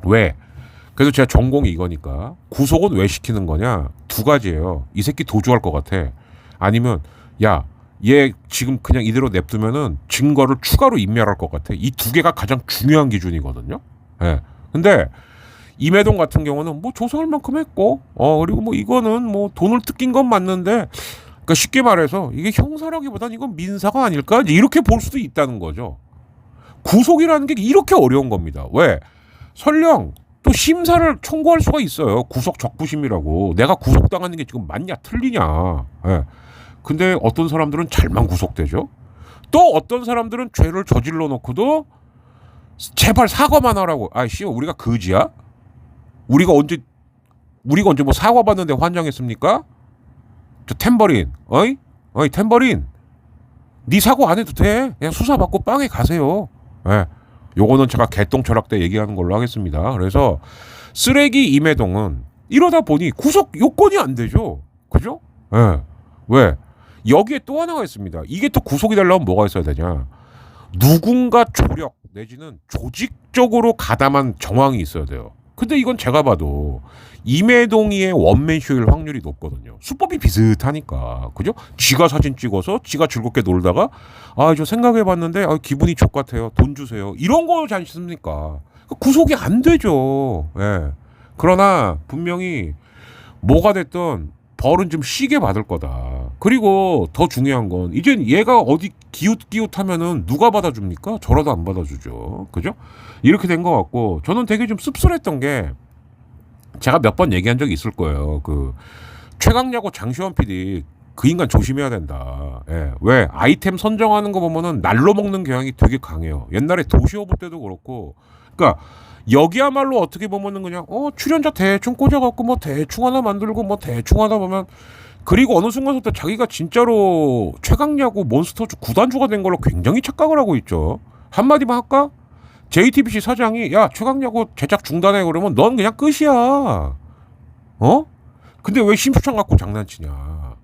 왜? 그래서 제가 전공이 이거니까 구속은 왜 시키는 거냐? 두 가지예요. 이 새끼 도주할 것 같아. 아니면 얘 지금 그냥 이대로 냅두면은 증거를 추가로 인멸할 것 같아. 이 두 개가 가장 중요한 기준이거든요. 근데 임혜동 같은 경우는 뭐 조사할 만큼 했고, 그리고 뭐 이거는 뭐 돈을 뜯긴 건 맞는데, 그러니까 쉽게 말해서 이게 형사라기보단 이건 민사가 아닐까? 이렇게 볼 수도 있다는 거죠. 구속이라는 게 이렇게 어려운 겁니다. 왜? 설령 또 심사를 청구할 수가 있어요. 구속 적부심이라고. 내가 구속당하는 게 지금 맞냐 틀리냐. 예. 근데 어떤 사람들은 잘만 구속되죠. 또 어떤 사람들은 죄를 저질러 놓고도 제발 사과만 하라고. 아이씨, 우리가 거지야? 우리가 언제 뭐 사과 받는데 환장했습니까? 저 탬버린, 어이 탬버린, 네 사과 안 해도 돼. 그냥 수사 받고 빵에 가세요. 예. 요거는 제가 개똥 철학 때 얘기하는 걸로 하겠습니다. 그래서 쓰레기 임해동은 이러다 보니 구속 요건이 안 되죠. 그죠? 예. 왜? 여기에 또 하나가 있습니다. 이게 또 구속이 되려면 뭐가 있어야 되냐? 누군가 조력 내지는 조직적으로 가담한 정황이 있어야 돼요. 근데 이건 제가 봐도 임해동이의 원맨쇼일 확률이 높거든요. 수법이 비슷하니까. 그죠? 지가 사진 찍어서 지가 즐겁게 놀다가 저 생각해봤는데 기분이 족같아요. 돈 주세요. 이런 거지 않습니까? 구속이 안 되죠. 예. 그러나 분명히 뭐가 됐든 벌은 좀 시게 받을 거다. 그리고 더 중요한 건 이젠 얘가 어디 기웃기웃하면은 누가 받아줍니까? 저라도 안 받아주죠. 그죠? 이렇게 된 것 같고 저는 되게 좀 씁쓸했던 게 제가 몇 번 얘기한 적이 있을 거예요. 그 최강야구 장시원 PD 그 인간 조심해야 된다. 예. 왜? 아이템 선정하는 거 보면은 날로 먹는 경향이 되게 강해요. 옛날에 도시오브 때도 그렇고. 그러니까 여기야말로 어떻게 보면은 그냥 출연자 대충 꽂아갖고 뭐 대충 하나 만들고 뭐 대충 하다 보면 그리고 어느 순간부터 자기가 진짜로 최강야구 몬스터즈 구단주가 된 걸로 굉장히 착각을 하고 있죠. 한마디만 할까? JTBC 사장이 야 최강야구 제작 중단해 그러면 넌 그냥 끝이야. 근데 왜 심수창 갖고 장난치냐.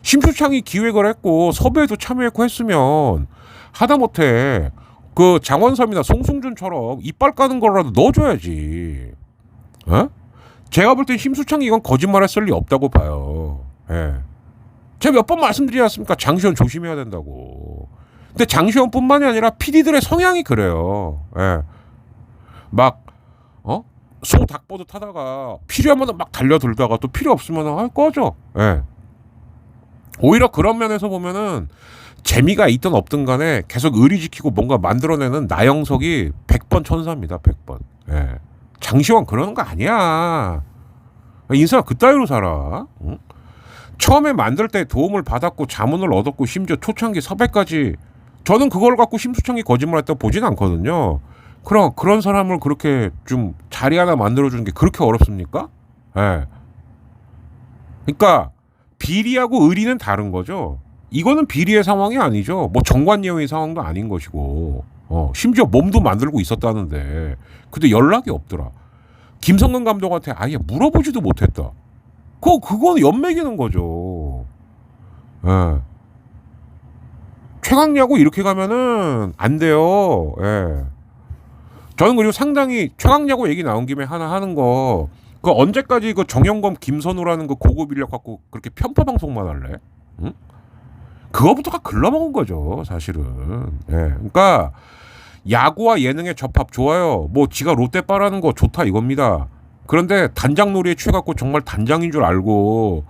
심수창이 기획을 했고 섭외에도 참여했고 했으면 하다못해 그 장원섭이나 송승준처럼 이빨 까는 거라도 넣어줘야지. 제가 볼 땐 심수창이 이건 거짓말했을 리 없다고 봐요. 예. 제가 몇 번 말씀드리지 않습니까? 장시원 조심해야 된다고. 근데 장시원뿐만이 아니라 PD들의 성향이 그래요. 예. 막 소 닭보듯 하다가 필요하면 막 달려들다가 또 필요 없으면 꺼져. 예. 오히려 그런 면에서 보면은 재미가 있든 없든 간에 계속 의리 지키고 뭔가 만들어내는 나영석이 100번 천사입니다. 100번. 예. 장시원 그러는 거 아니야. 인사가 그따위로 살아. 응? 처음에 만들 때 도움을 받았고 자문을 얻었고 심지어 초창기 섭외까지 저는 그걸 갖고 심수창이 거짓말했다고 보진 않거든요. 그런 사람을 그렇게 좀 자리 하나 만들어주는 게 그렇게 어렵습니까? 예. 그러니까 비리하고 의리는 다른 거죠. 이거는 비리의 상황이 아니죠. 뭐 정관예우의 상황도 아닌 것이고 심지어 몸도 만들고 있었다는데 근데 연락이 없더라. 김성근 감독한테 아예 물어보지도 못했다. 그건 연맥이는 거죠. 예. 최강야구 이렇게 가면은 안 돼요. 예. 저는 그리고 상당히 최강야구 얘기 나온 김에 하나 하는 거 언제까지 그 정영검 김선우라는 그 고급 인력 갖고 그렇게 편파 방송만 할래? 응? 그거부터가 글러먹은 거죠, 사실은. 예. 그러니까 야구와 예능의 접합 좋아요. 뭐 지가 롯데빠라는 거 좋다 이겁니다. 그런데 단장놀이에 취해갖고 정말 단장인 줄 알고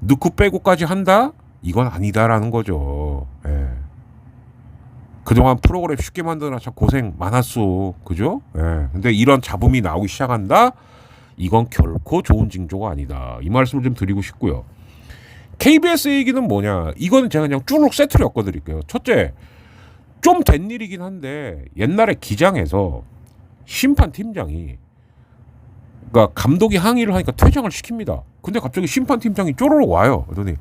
넣고 빼고까지 한다? 이건 아니다라는 거죠. 예. 그동안 프로그램 쉽게 만드느라 참 고생 많았어. 그죠? 예. 근데 이런 잡음이 나오기 시작한다? 이건 결코 좋은 징조가 아니다. 이 말씀을 좀 드리고 싶고요. KBS 얘기는 뭐냐? 이거는 제가 그냥 쭈룩 세트로 엮어드릴게요. 첫째, 좀 된 일이긴 한데 옛날에 기장에서 심판팀장이 그러니까 감독이 항의를 하니까 퇴장을 시킵니다. 근데 갑자기 심판팀장이 쪼르륵 와요. 그러더니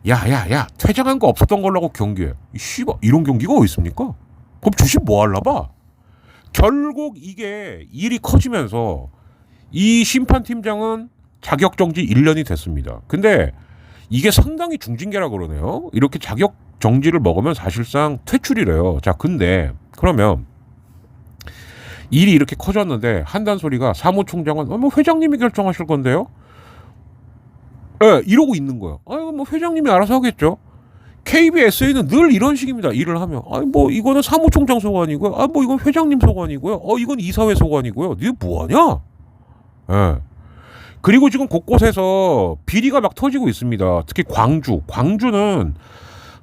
야 퇴장한 거 없었던 걸로 하고 경기해. 씨발 이런 경기가 어디 있습니까? 그럼 주심 뭐 할라 봐. 결국 이게 일이 커지면서 이 심판팀장은 자격정지 1년이 됐습니다. 근데 이게 상당히 중징계라 그러네요. 이렇게 자격정지를 먹으면 사실상 퇴출이래요. 자, 근데 그러면 일이 이렇게 커졌는데 한단 소리가 사무총장은 뭐 회장님이 결정하실 건데요? 예, 이러고 있는 거예요. 뭐 회장님이 알아서 하겠죠. KBSA는 늘 이런 식입니다. 일을 하면 뭐 이거는 사무총장 소관이고요. 뭐 이건 회장님 소관이고요. 이건 이사회 소관이고요. 니네 뭐하냐? 예. 그리고 지금 곳곳에서 비리가 막 터지고 있습니다. 특히 광주는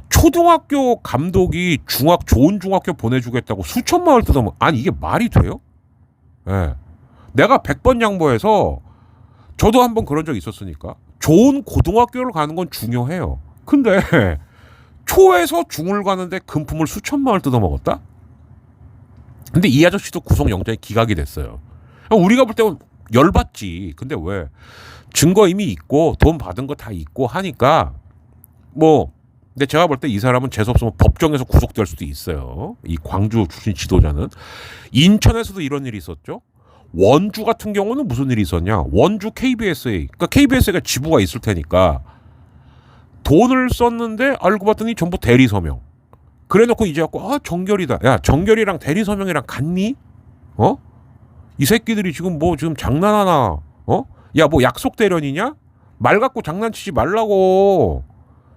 초등학교 감독이 좋은 중학교 보내주겠다고 수천만 원을 뜯어먹. 아니 이게 말이 돼요? 예. 내가 100번 양보해서 저도 한번 그런 적 있었으니까 좋은 고등학교를 가는 건 중요해요. 근데 초에서 중을 가는데 금품을 수천만 원을 뜯어먹었다? 근데 이 아저씨도 구속영장이 기각이 됐어요. 우리가 볼 때는 열받지. 근데 왜? 증거 이미 있고 돈 받은 거 다 있고 하니까 뭐 근데 제가 볼 때 이 사람은 재수없으면 법정에서 구속될 수도 있어요. 이 광주 출신 지도자는. 인천에서도 이런 일이 있었죠. 원주 같은 경우는 무슨 일이 있었냐. 원주 KBSA. 그러니까 KBSA가 지부가 있을 테니까 돈을 썼는데 알고 봤더니 전부 대리 서명. 그래 놓고 이제 갖고 정결이다. 야, 정결이랑 대리 서명이랑 같니? 어? 이 새끼들이 지금 뭐 지금 장난하나? 어? 야, 뭐 약속 대련이냐? 말 갖고 장난치지 말라고.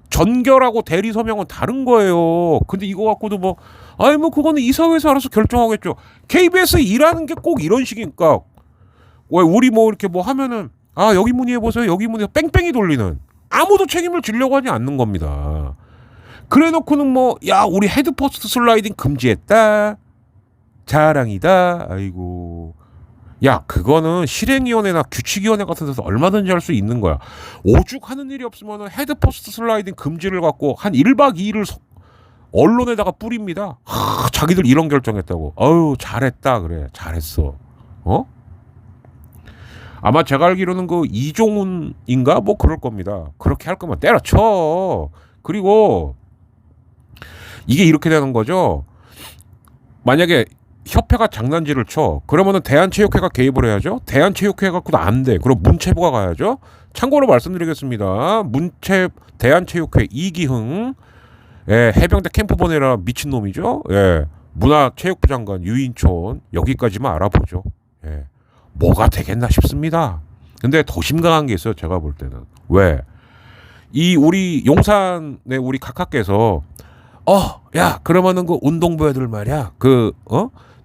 전결하고 대리 서명은 다른 거예요. 근데 이거 갖고도 뭐 그거는 이사회에서 알아서 결정하겠죠. KBS 일하는 게 꼭 이런 식이니까. 왜 우리 뭐 이렇게 뭐 하면은 여기 문의해 보세요. 여기 문의해 뺑뺑이 돌리는. 아무도 책임을 지려고 하지 않는 겁니다. 그래 놓고는 뭐 우리 헤드퍼스트 슬라이딩 금지했다. 자랑이다. 아이고. 야, 그거는 실행위원회나 규칙위원회 같은 데서 얼마든지 할 수 있는 거야. 오죽 하는 일이 없으면 헤드퍼스트 슬라이딩 금지를 갖고 한 1박 2일을 언론에다가 뿌립니다. 자기들 이런 결정했다고. 잘했다. 그래. 잘했어. 아마 제가 알기로는 그 이종훈인가 뭐 그럴 겁니다. 그렇게 할 거면 때려쳐. 그리고 이게 이렇게 되는 거죠. 만약에 협회가 장난질을 쳐. 그러면은 대한체육회가 개입을 해야죠. 대한체육회 갖고도 안 돼. 그럼 문체부가 가야죠. 참고로 말씀드리겠습니다. 대한체육회 이기흥, 해병대 캠프 보내라 미친놈이죠. 문화체육부 장관 유인촌 여기까지만 알아보죠. 뭐가 되겠나 싶습니다. 근데 더 심각한 게 있어요. 제가 볼 때는. 왜? 우리 용산의 우리 각하께서 야, 그러면은 그 운동부 애들 말이야.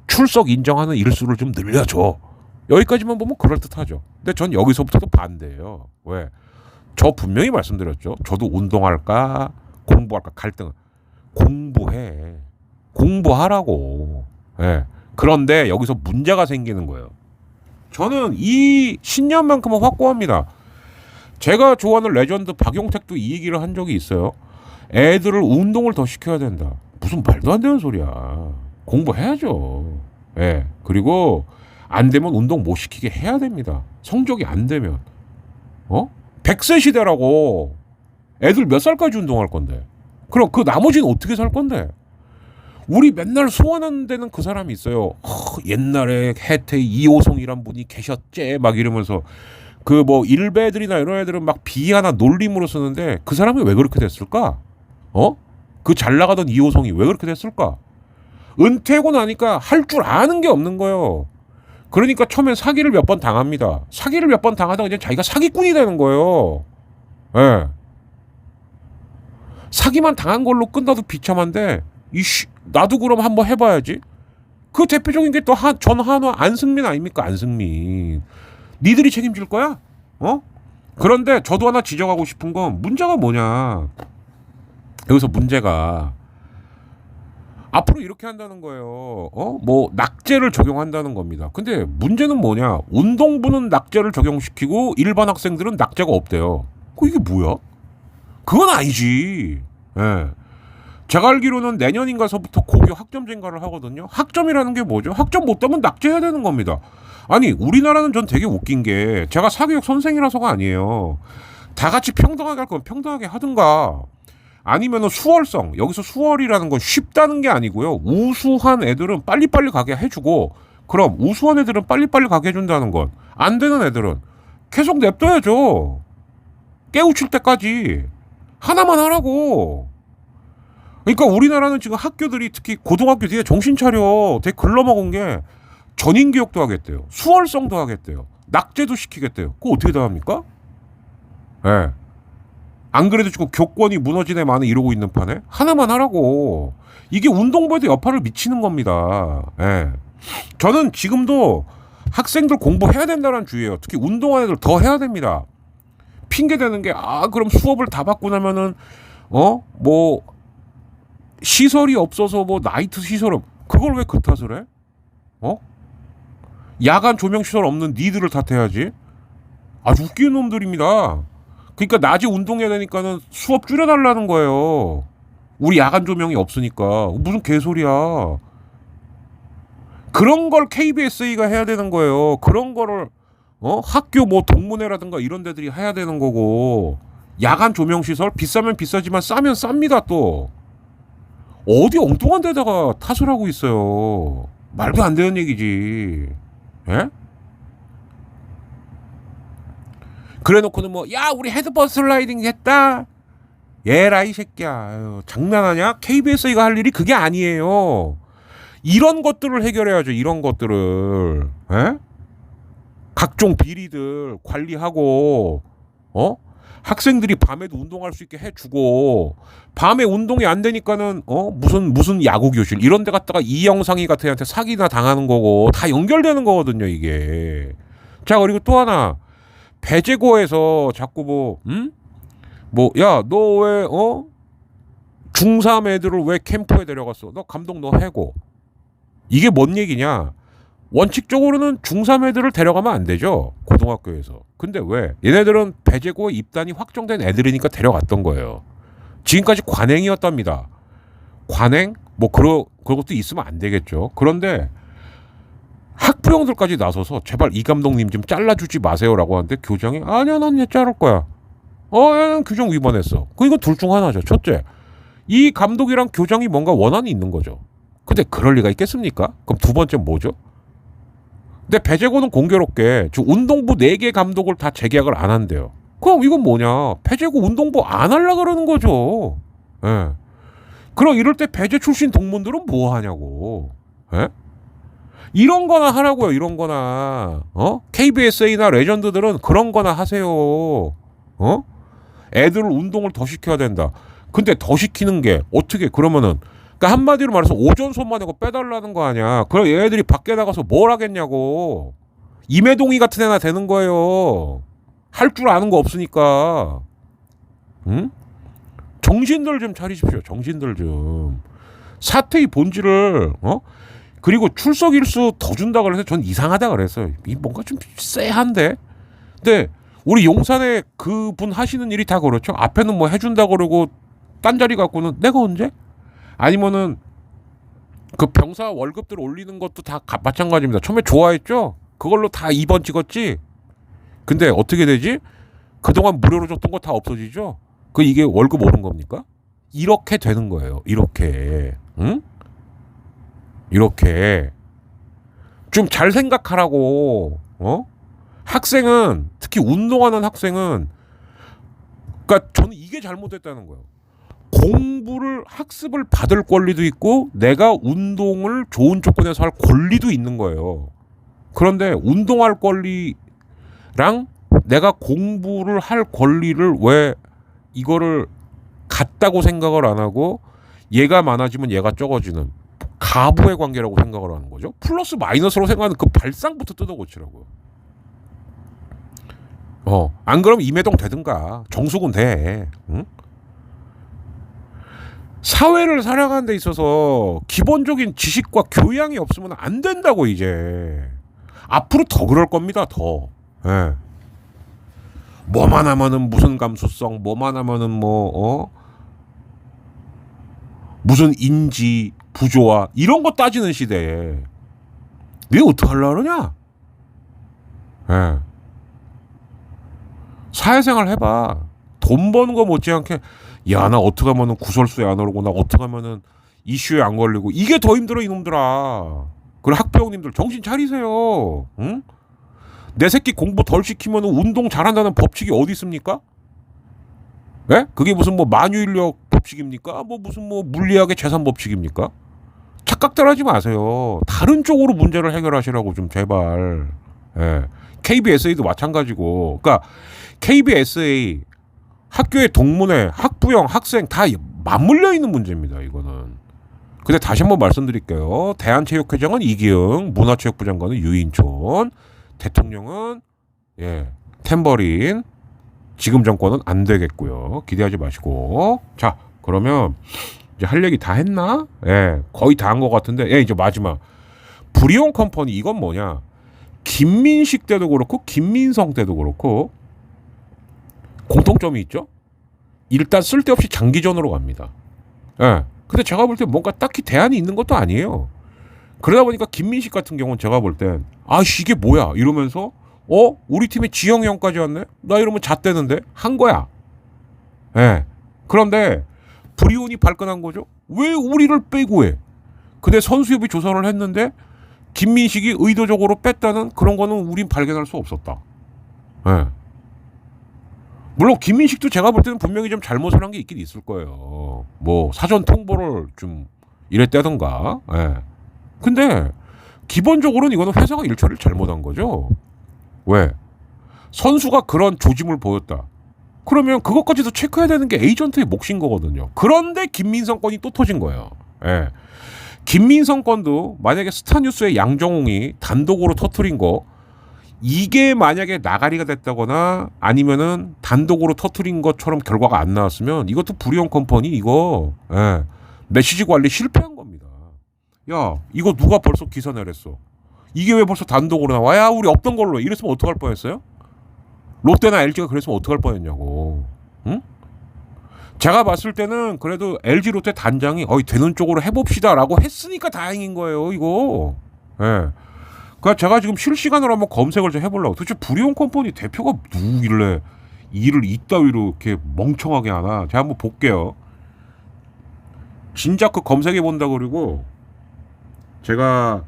출석 인정하는 일수를 좀 늘려줘. 여기까지만 보면 그럴듯하죠. 근데 전 여기서부터도 반대예요. 왜? 저 분명히 말씀드렸죠. 저도 운동할까 공부할까 갈등. 공부해. 공부하라고. 그런데 여기서 문제가 생기는 거예요. 저는 이 신념만큼은 확고합니다. 제가 좋아하는 레전드 박용택도 이 얘기를 한 적이 있어요. 애들을 운동을 더 시켜야 된다. 무슨 말도 안 되는 소리야. 공부해야죠. 그리고 안 되면 운동 못 시키게 해야 됩니다. 성적이 안 되면. 100세 시대라고. 애들 몇 살까지 운동할 건데. 그럼 그 나머지는 어떻게 살 건데. 우리 맨날 소환하는 데는 그 사람이 있어요. 옛날에 해태 이호송이란 분이 계셨제 막 이러면서 그 뭐 일베들이나 이런 애들은 막 비하나 놀림으로 쓰는데 그 사람이 왜 그렇게 됐을까? 그 잘 나가던 이호송이 왜 그렇게 됐을까? 은퇴하고 나니까 할 줄 아는 게 없는 거예요. 그러니까 처음엔 사기를 몇 번 당합니다. 사기를 몇 번 당하다가 이제 자기가 사기꾼이 되는 거예요. 사기만 당한 걸로 끝나도 비참한데 나도 그럼 한번 해봐야지. 그 대표적인 게 또 전한화 안승민 아닙니까? 안승민. 니들이 책임질 거야? 그런데 저도 하나 지적하고 싶은 건 문제가 뭐냐. 여기서 문제가 앞으로 이렇게 한다는 거예요. 뭐 낙제를 적용한다는 겁니다. 근데 문제는 뭐냐? 운동부는 낙제를 적용시키고 일반 학생들은 낙제가 없대요. 이게 뭐야? 그건 아니지. 제가 알기로는 내년인가서부터 고교 학점 증가를 하거든요. 학점이라는 게 뭐죠? 학점 못 따면 낙제해야 되는 겁니다. 아니, 우리나라는 전 되게 웃긴 게 제가 사교육 선생이라서가 아니에요. 다 같이 평등하게 할 거면 평등하게 하든가 아니면은 수월성. 여기서 수월이라는 건 쉽다는 게 아니고요. 우수한 애들은 빨리빨리 가게 해주고 그럼 우수한 애들은 빨리빨리 가게 해준다는 건 안 되는 애들은 계속 냅둬야죠. 깨우칠 때까지 하나만 하라고. 그러니까 우리나라는 지금 학교들이 특히 고등학교 뒤에 정신 차려 되게 글러먹은 게 전인교육도 하겠대요. 수월성도 하겠대요. 낙제도 시키겠대요. 그거 어떻게 다 합니까? 안 그래도 지금 교권이 무너지네 마네 이러고 있는 판에 하나만 하라고. 이게 운동부에도 여파를 미치는 겁니다. 저는 지금도 학생들 공부해야 된다는 주의예요. 특히 운동하는 애들 더 해야 됩니다. 핑계 대는 게 그럼 수업을 다 받고 나면은 뭐 시설이 없어서 뭐 나이트 시설은 그걸 왜 그 탓을 해? 야간 조명시설 없는 니들을 탓해야지. 아주 웃기는 놈들입니다. 그러니까 낮에 운동해야 되니까는 수업 줄여달라는 거예요. 우리 야간 조명이 없으니까. 무슨 개소리야. 그런 걸 KBSA가 해야 되는 거예요. 그런 거를 학교 뭐 동문회라든가 이런 데들이 해야 되는 거고. 야간 조명시설 비싸면 비싸지만 싸면 쌉니다. 또 어디 엉뚱한 데다가 탓을 하고 있어요. 말도 안 되는 얘기지. 예? 그래놓고는 뭐 야 우리 헤드버스 슬라이딩 했다. 얘라 이 새끼야. 아유, 장난하냐? KBS가 할 일이 그게 아니에요. 이런 것들을 해결해야죠. 이런 것들을. 에? 각종 비리들 관리하고 학생들이 밤에도 운동할 수 있게 해주고 밤에 운동이 안 되니까는 무슨 야구 교실 이런 데 갔다가 이영상이 같은 애한테 사기나 당하는 거고 다 연결되는 거거든요 이게. 자 그리고 또 하나 배제고에서 자꾸 야 너 왜 중3 애들을 왜 캠프에 데려갔어? 너 감독 너 해고. 이게 뭔 얘기냐? 원칙적으로는 중3 애들을 데려가면 안 되죠. 고등학교에서. 근데 왜? 얘네들은 배제고에 입단이 확정된 애들이니까 데려갔던 거예요. 지금까지 관행이었답니다. 관행? 뭐 그것도 있으면 안 되겠죠. 그런데 학부형들까지 나서서 제발 이 감독님 좀 잘라주지 마세요라고 하는데 교장이 아니야 난 얘 자를 거야. 난 규정 위반했어. 이건 둘 중 하나죠. 첫째, 이 감독이랑 교장이 뭔가 원한이 있는 거죠. 근데 그럴 리가 있겠습니까? 그럼 두 번째 뭐죠? 근데 배제고는 공교롭게 운동부 4개 감독을 다 재계약을 안 한대요. 그럼 이건 뭐냐? 배제고 운동부 안 하려고 그러는 거죠. 예. 그럼 이럴 때 배제 출신 동문들은 뭐 하냐고. 예? 이런 거나 하라고요. 이런 거나. KBSA나 레전드들은 그런 거나 하세요. 애들을 운동을 더 시켜야 된다. 근데 더 시키는 게 어떻게 그러면은 그러니까 한마디로 말해서 오전 손만 내고 빼달라는 거 아니야. 그럼 얘네들이 밖에 나가서 뭘 하겠냐고. 임해동이 같은 애나 되는 거예요. 할 줄 아는 거 없으니까. 응? 정신들 좀 차리십시오. 정신들 좀. 사태의 본질을 그리고 출석 일수 더 준다 그래서 전 이상하다 그랬어요. 이 뭔가 좀 쎄한데. 근데 우리 용산에 그분 하시는 일이 다 그렇죠. 앞에는 뭐 해준다 그러고 딴 자리 갖고는 내가 언제? 아니면은 그 병사 월급들 올리는 것도 다 마찬가지입니다. 처음에 좋아했죠. 그걸로 다 2번 찍었지. 근데 어떻게 되지? 그동안 무료로 줬던 거 다 없어지죠. 이게 월급 오른 겁니까? 이렇게 되는 거예요. 이렇게. 응? 이렇게 좀 잘 생각하라고. 학생은 특히 운동하는 학생은 그러니까 저는 이게 잘못됐다는 거예요. 공부를 학습을 받을 권리도 있고 내가 운동을 좋은 조건에서 할 권리도 있는 거예요. 그런데 운동할 권리랑 내가 공부를 할 권리를 왜 이거를 같다고 생각을 안 하고 얘가 많아지면 얘가 적어지는 가부의 관계라고 생각을 하는 거죠. 플러스 마이너스로 생각하는 그 발상부터 뜯어 고치라고요. 안 그러면 임해동 되든가 정수군 돼. 응? 사회를 살아가는 데 있어서 기본적인 지식과 교양이 없으면 안 된다고 이제. 앞으로 더 그럴 겁니다. 더. 예. 뭐만 하면은 무슨 감수성, 뭐만 하면은 무슨 인지, 부조화 이런 거 따지는 시대에 네 어떡하려고 그러냐? 예. 사회생활 해봐. 돈 버는 거 못지않게 야 나 어떻게 하면은 구설수에 안 오르고 나 어떻게 하면은 이슈에 안 걸리고 이게 더 힘들어 이놈들아. 그리고 학부형님들 정신 차리세요. 응? 내 새끼 공부 덜 시키면 운동 잘한다는 법칙이 어디 있습니까? 예? 그게 무슨 만유인력 법칙입니까? 무슨 물리학의 재산 법칙입니까? 착각들 하지 마세요. 다른 쪽으로 문제를 해결하시라고 좀 제발. 예. KBSA도 마찬가지고. 그러니까 KBSA 학교의 동문회, 학부형, 학생 다 맞물려 있는 문제입니다. 이거는. 근데 다시 한번 말씀드릴게요. 대한체육회장은 이기흥, 문화체육부 장관은 유인촌, 대통령은 탬버린. 지금 정권은 안 되겠고요. 기대하지 마시고. 자, 그러면 이제 할 얘기 다 했나? 거의 다 한 것 같은데. 이제 마지막. 브리온 컴퍼니 이건 뭐냐? 김민식 때도 그렇고 김민성 때도 그렇고 공통점이 있죠. 일단 쓸데없이 장기전으로 갑니다. 예. 근데 제가 볼 때 뭔가 딱히 대안이 있는 것도 아니에요. 그러다 보니까 김민식 같은 경우는 제가 볼 땐 이게 뭐야 이러면서 우리 팀에 지영이 형까지 왔네? 나 이러면 잣대는데? 한 거야. 예. 그런데 브리온이 발끈한 거죠. 왜 우리를 빼고 해? 근데 선수협이 조사를 했는데 김민식이 의도적으로 뺐다는 그런 거는 우린 발견할 수 없었다. 예. 물론 김민식도 제가 볼 때는 분명히 좀 잘못을 한 게 있긴 있을 거예요. 뭐 사전 통보를 좀 이랬다던가. 예. 근데 기본적으로는 이거는 회사가 일처리를 잘못한 거죠. 왜? 선수가 그런 조짐을 보였다. 그러면 그것까지도 체크해야 되는 게 에이전트의 몫인 거거든요. 그런데 김민성 건이 또 터진 거예요. 예. 김민성 건도 만약에 스타뉴스의 양정웅이 단독으로 터트린 거 이게 만약에 나가리가 됐다거나 아니면은 단독으로 터트린 것처럼 결과가 안 나왔으면 이것도 불이용 컴퍼니 이거 메시지 관리 실패한 겁니다. 야 이거 누가 벌써 기사 내렸어. 이게 왜 벌써 단독으로 나와? 야 우리 없던 걸로 이랬으면 어떡할 뻔했어요? 롯데나 LG가 그랬으면 어떡할 뻔했냐고. 응? 제가 봤을 때는 그래도 LG 롯데 단장이 되는 쪽으로 해봅시다라고 했으니까 다행인 거예요 이거. 예. 그러니까 제가 지금 실시간으로 한번 검색을 좀 해보려고. 도대체 불이용 컴퍼니 대표가 누구길래 일을 이따위로 이렇게 멍청하게 하나. 제가 한번 볼게요. 진짜 그 검색해 본다 그러고 제가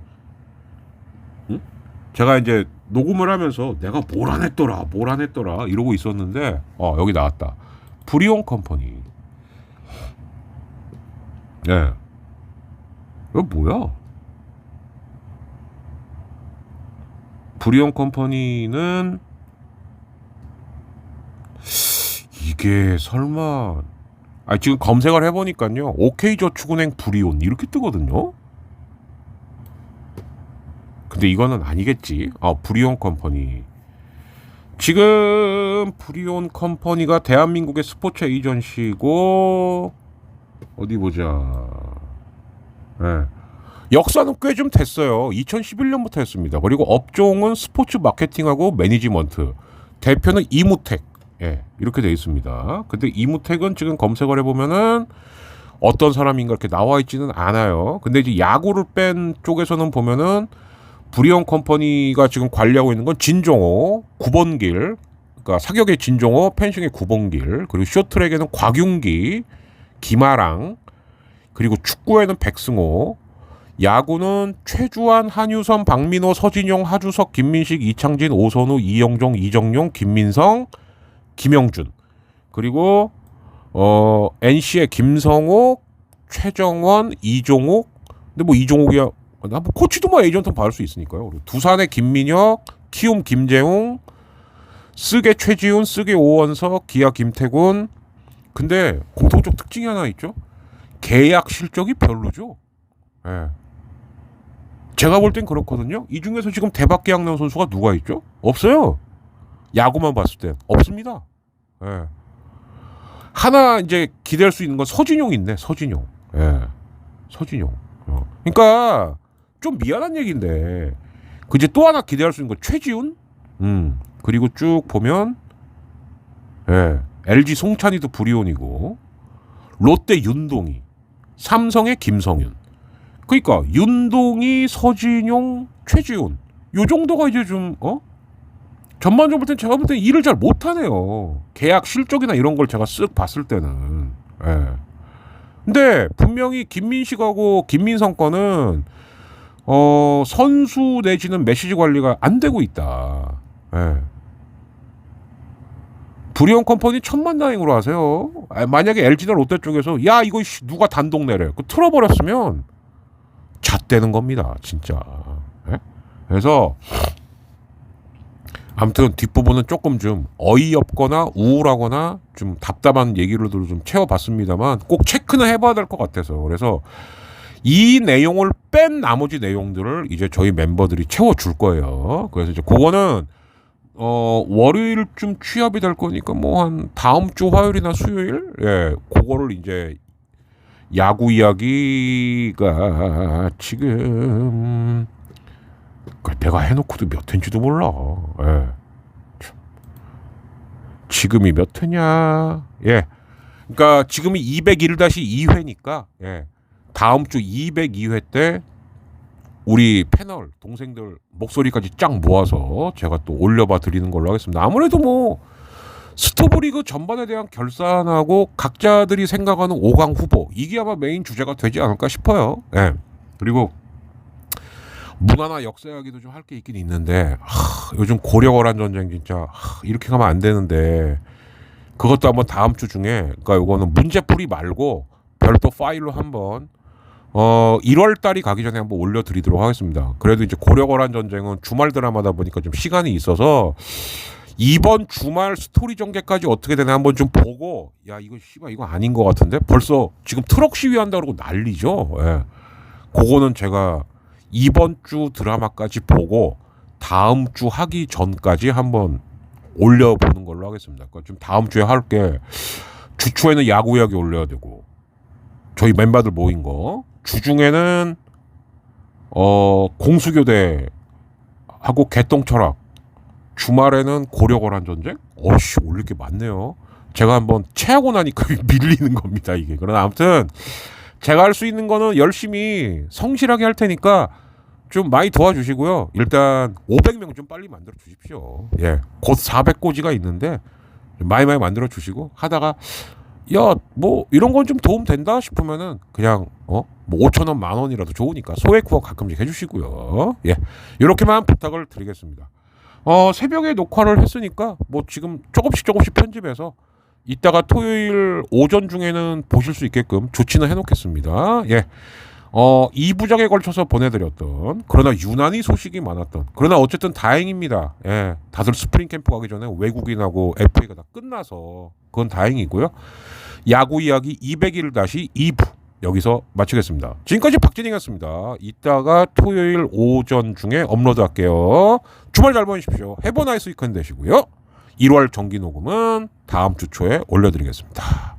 이제 녹음을 하면서 내가 뭘 안 했더라 이러고 있었는데 여기 나왔다. 불이용 컴퍼니. 예. 이거 뭐야? 불이용 컴퍼니는 이게 설마 지금 검색을 해보니까요. OK저축은행 불이온 이렇게 뜨거든요. 근데 이거는 아니겠지. 불이온 컴퍼니. 지금 불이온 컴퍼니가 대한민국의 스포츠 에이전시고 어디 보자. 네. 역사는 꽤 좀 됐어요. 2011년부터 했습니다. 그리고 업종은 스포츠 마케팅하고 매니지먼트. 대표는 이무택. 이렇게 돼 있습니다. 근데 이무택은 지금 검색을 해보면은 어떤 사람인가 이렇게 나와 있지는 않아요. 근데 이제 야구를 뺀 쪽에서는 보면은 불이용 컴퍼니가 지금 관리하고 있는 건 진종호, 9번길, 그러니까 사격의 진종호, 펜싱의 9번길, 그리고 쇼트랙에는 곽윤기, 김아랑, 그리고 축구에는 백승호, 야구는 최주환, 한유섬, 박민호, 서진용, 하주석, 김민식, 이창진, 오선우, 이영종, 이정용, 김민성, 김영준, 그리고 NC의 김성욱, 최정원, 이종욱. 근데 뭐 이종욱이야. 뭐 코치도 뭐 에이전트는 받을 수 있으니까요. 두산의 김민혁, 키움 김재웅, 쓰게 최지훈, 쓰게 오원석, 기아 김태군. 근데 공통적 특징이 하나 있죠. 계약 실적이 별로죠. 예. 제가 볼 땐 그렇거든요. 이 중에서 지금 대박 계약 나온 선수가 누가 있죠? 없어요. 야구만 봤을 땐 없습니다. 예. 하나 이제 기대할 수 있는 건 서진용 있네. 서진용. 예. 서진용. 그러니까 좀 미안한 얘기인데 이제 또 하나 기대할 수 있는 건 최지훈. 그리고 쭉 보면 LG 송찬이도 불이온이고 롯데 윤동희, 삼성의 김성윤. 그러니까 윤동희, 서진용, 최지훈 요 정도가 이제 좀 전반적으로 볼 땐 제가 볼 땐 일을 잘 못하네요. 계약 실적이나 이런 걸 제가 쓱 봤을 때는. 근데 분명히 김민식하고 김민성 거는 선수 내지는 메시지 관리가 안 되고 있다. 불이용 컴퍼니 천만다행으로 하세요. 만약에 LG나 롯데 쪽에서 야 이거 누가 단독 내래 그 틀어버렸으면 잣대는 겁니다 진짜. 그래서 아무튼 뒷부분은 조금 좀 어이없거나 우울하거나 좀 답답한 얘기로도 좀 채워봤습니다만 꼭 체크는 해봐야 될 것 같아서. 그래서 이 내용을 뺀 나머지 내용들을 이제 저희 멤버들이 채워줄 거예요. 그래서 이제 그거는 월요일쯤 취합이 될 거니까 뭐 한 다음 주 화요일이나 수요일 그거를 이제 야구 이야기가 지금 내가 해놓고도 몇 회인지도 몰라. 예. 참. 지금이 몇 회냐? 예. 그러니까 지금이 201-2회니까 예. 다음 주 202회 때 우리 패널 동생들 목소리까지 쫙 모아서 제가 또 올려봐 드리는 걸로 하겠습니다. 아무래도 뭐 스토브리그 전반에 대한 결산하고 각자들이 생각하는 5강 후보 이게 아마 메인 주제가 되지 않을까 싶어요. 예. 그리고 문화나 역사 이야기도 좀 할 게 있긴 있는데 요즘 고려거란 전쟁 진짜 이렇게 가면 안 되는데 그것도 한번 다음 주 중에 그러니까 이거는 문제풀이 말고 별도 파일로 한번 1월 달이 가기 전에 한번 올려드리도록 하겠습니다. 그래도 이제 고려거란 전쟁은 주말 드라마다 보니까 좀 시간이 있어서 이번 주말 스토리 전개까지 어떻게 되나 한번 좀 보고 야 이거 씨발 이거 아닌 것 같은데 벌써 지금 트럭 시위한다 그러고 난리죠. 예. 그거는 제가 이번 주 드라마까지 보고 다음 주 하기 전까지 한번 올려보는 걸로 하겠습니다. 그러니까 좀 다음 주에 할게 주초에는 야구 이야기 올려야 되고 저희 멤버들 모인 거 주중에는 공수교대 하고 개똥철학 주말에는 고려거란 전쟁 어씨 올릴 게 많네요. 제가 한번 체하고 나니까 밀리는 겁니다 이게. 그러나 아무튼 제가 할 수 있는 거는 열심히 성실하게 할 테니까 좀 많이 도와주시고요. 일단 500명 좀 빨리 만들어 주십시오. 예, 곧 400고지가 있는데 많이 만들어 주시고 하다가 야 뭐 이런 건 좀 도움 된다 싶으면은 그냥 뭐 5,000원 10,000원이라도 좋으니까 소액 후원 가끔씩 해주시고요. 예, 이렇게만 부탁을 드리겠습니다. 새벽에 녹화를 했으니까 뭐 지금 조금씩 편집해서 이따가 토요일 오전 중에는 보실 수 있게끔 조치는 해놓겠습니다. 예. 2부작에 걸쳐서 보내드렸던 그러나 유난히 소식이 많았던 그러나 어쨌든 다행입니다. 예, 다들 스프링 캠프 가기 전에 외국인하고 FA가 다 끝나서 그건 다행이고요. 야구 이야기 201-2부 여기서 마치겠습니다. 지금까지 박진영이었습니다. 이따가 토요일 오전 중에 업로드할게요. 주말 잘 보내십시오. 해보 나이스 위켄드 되시고요. 1월 정기 녹음은 다음 주 초에 올려드리겠습니다.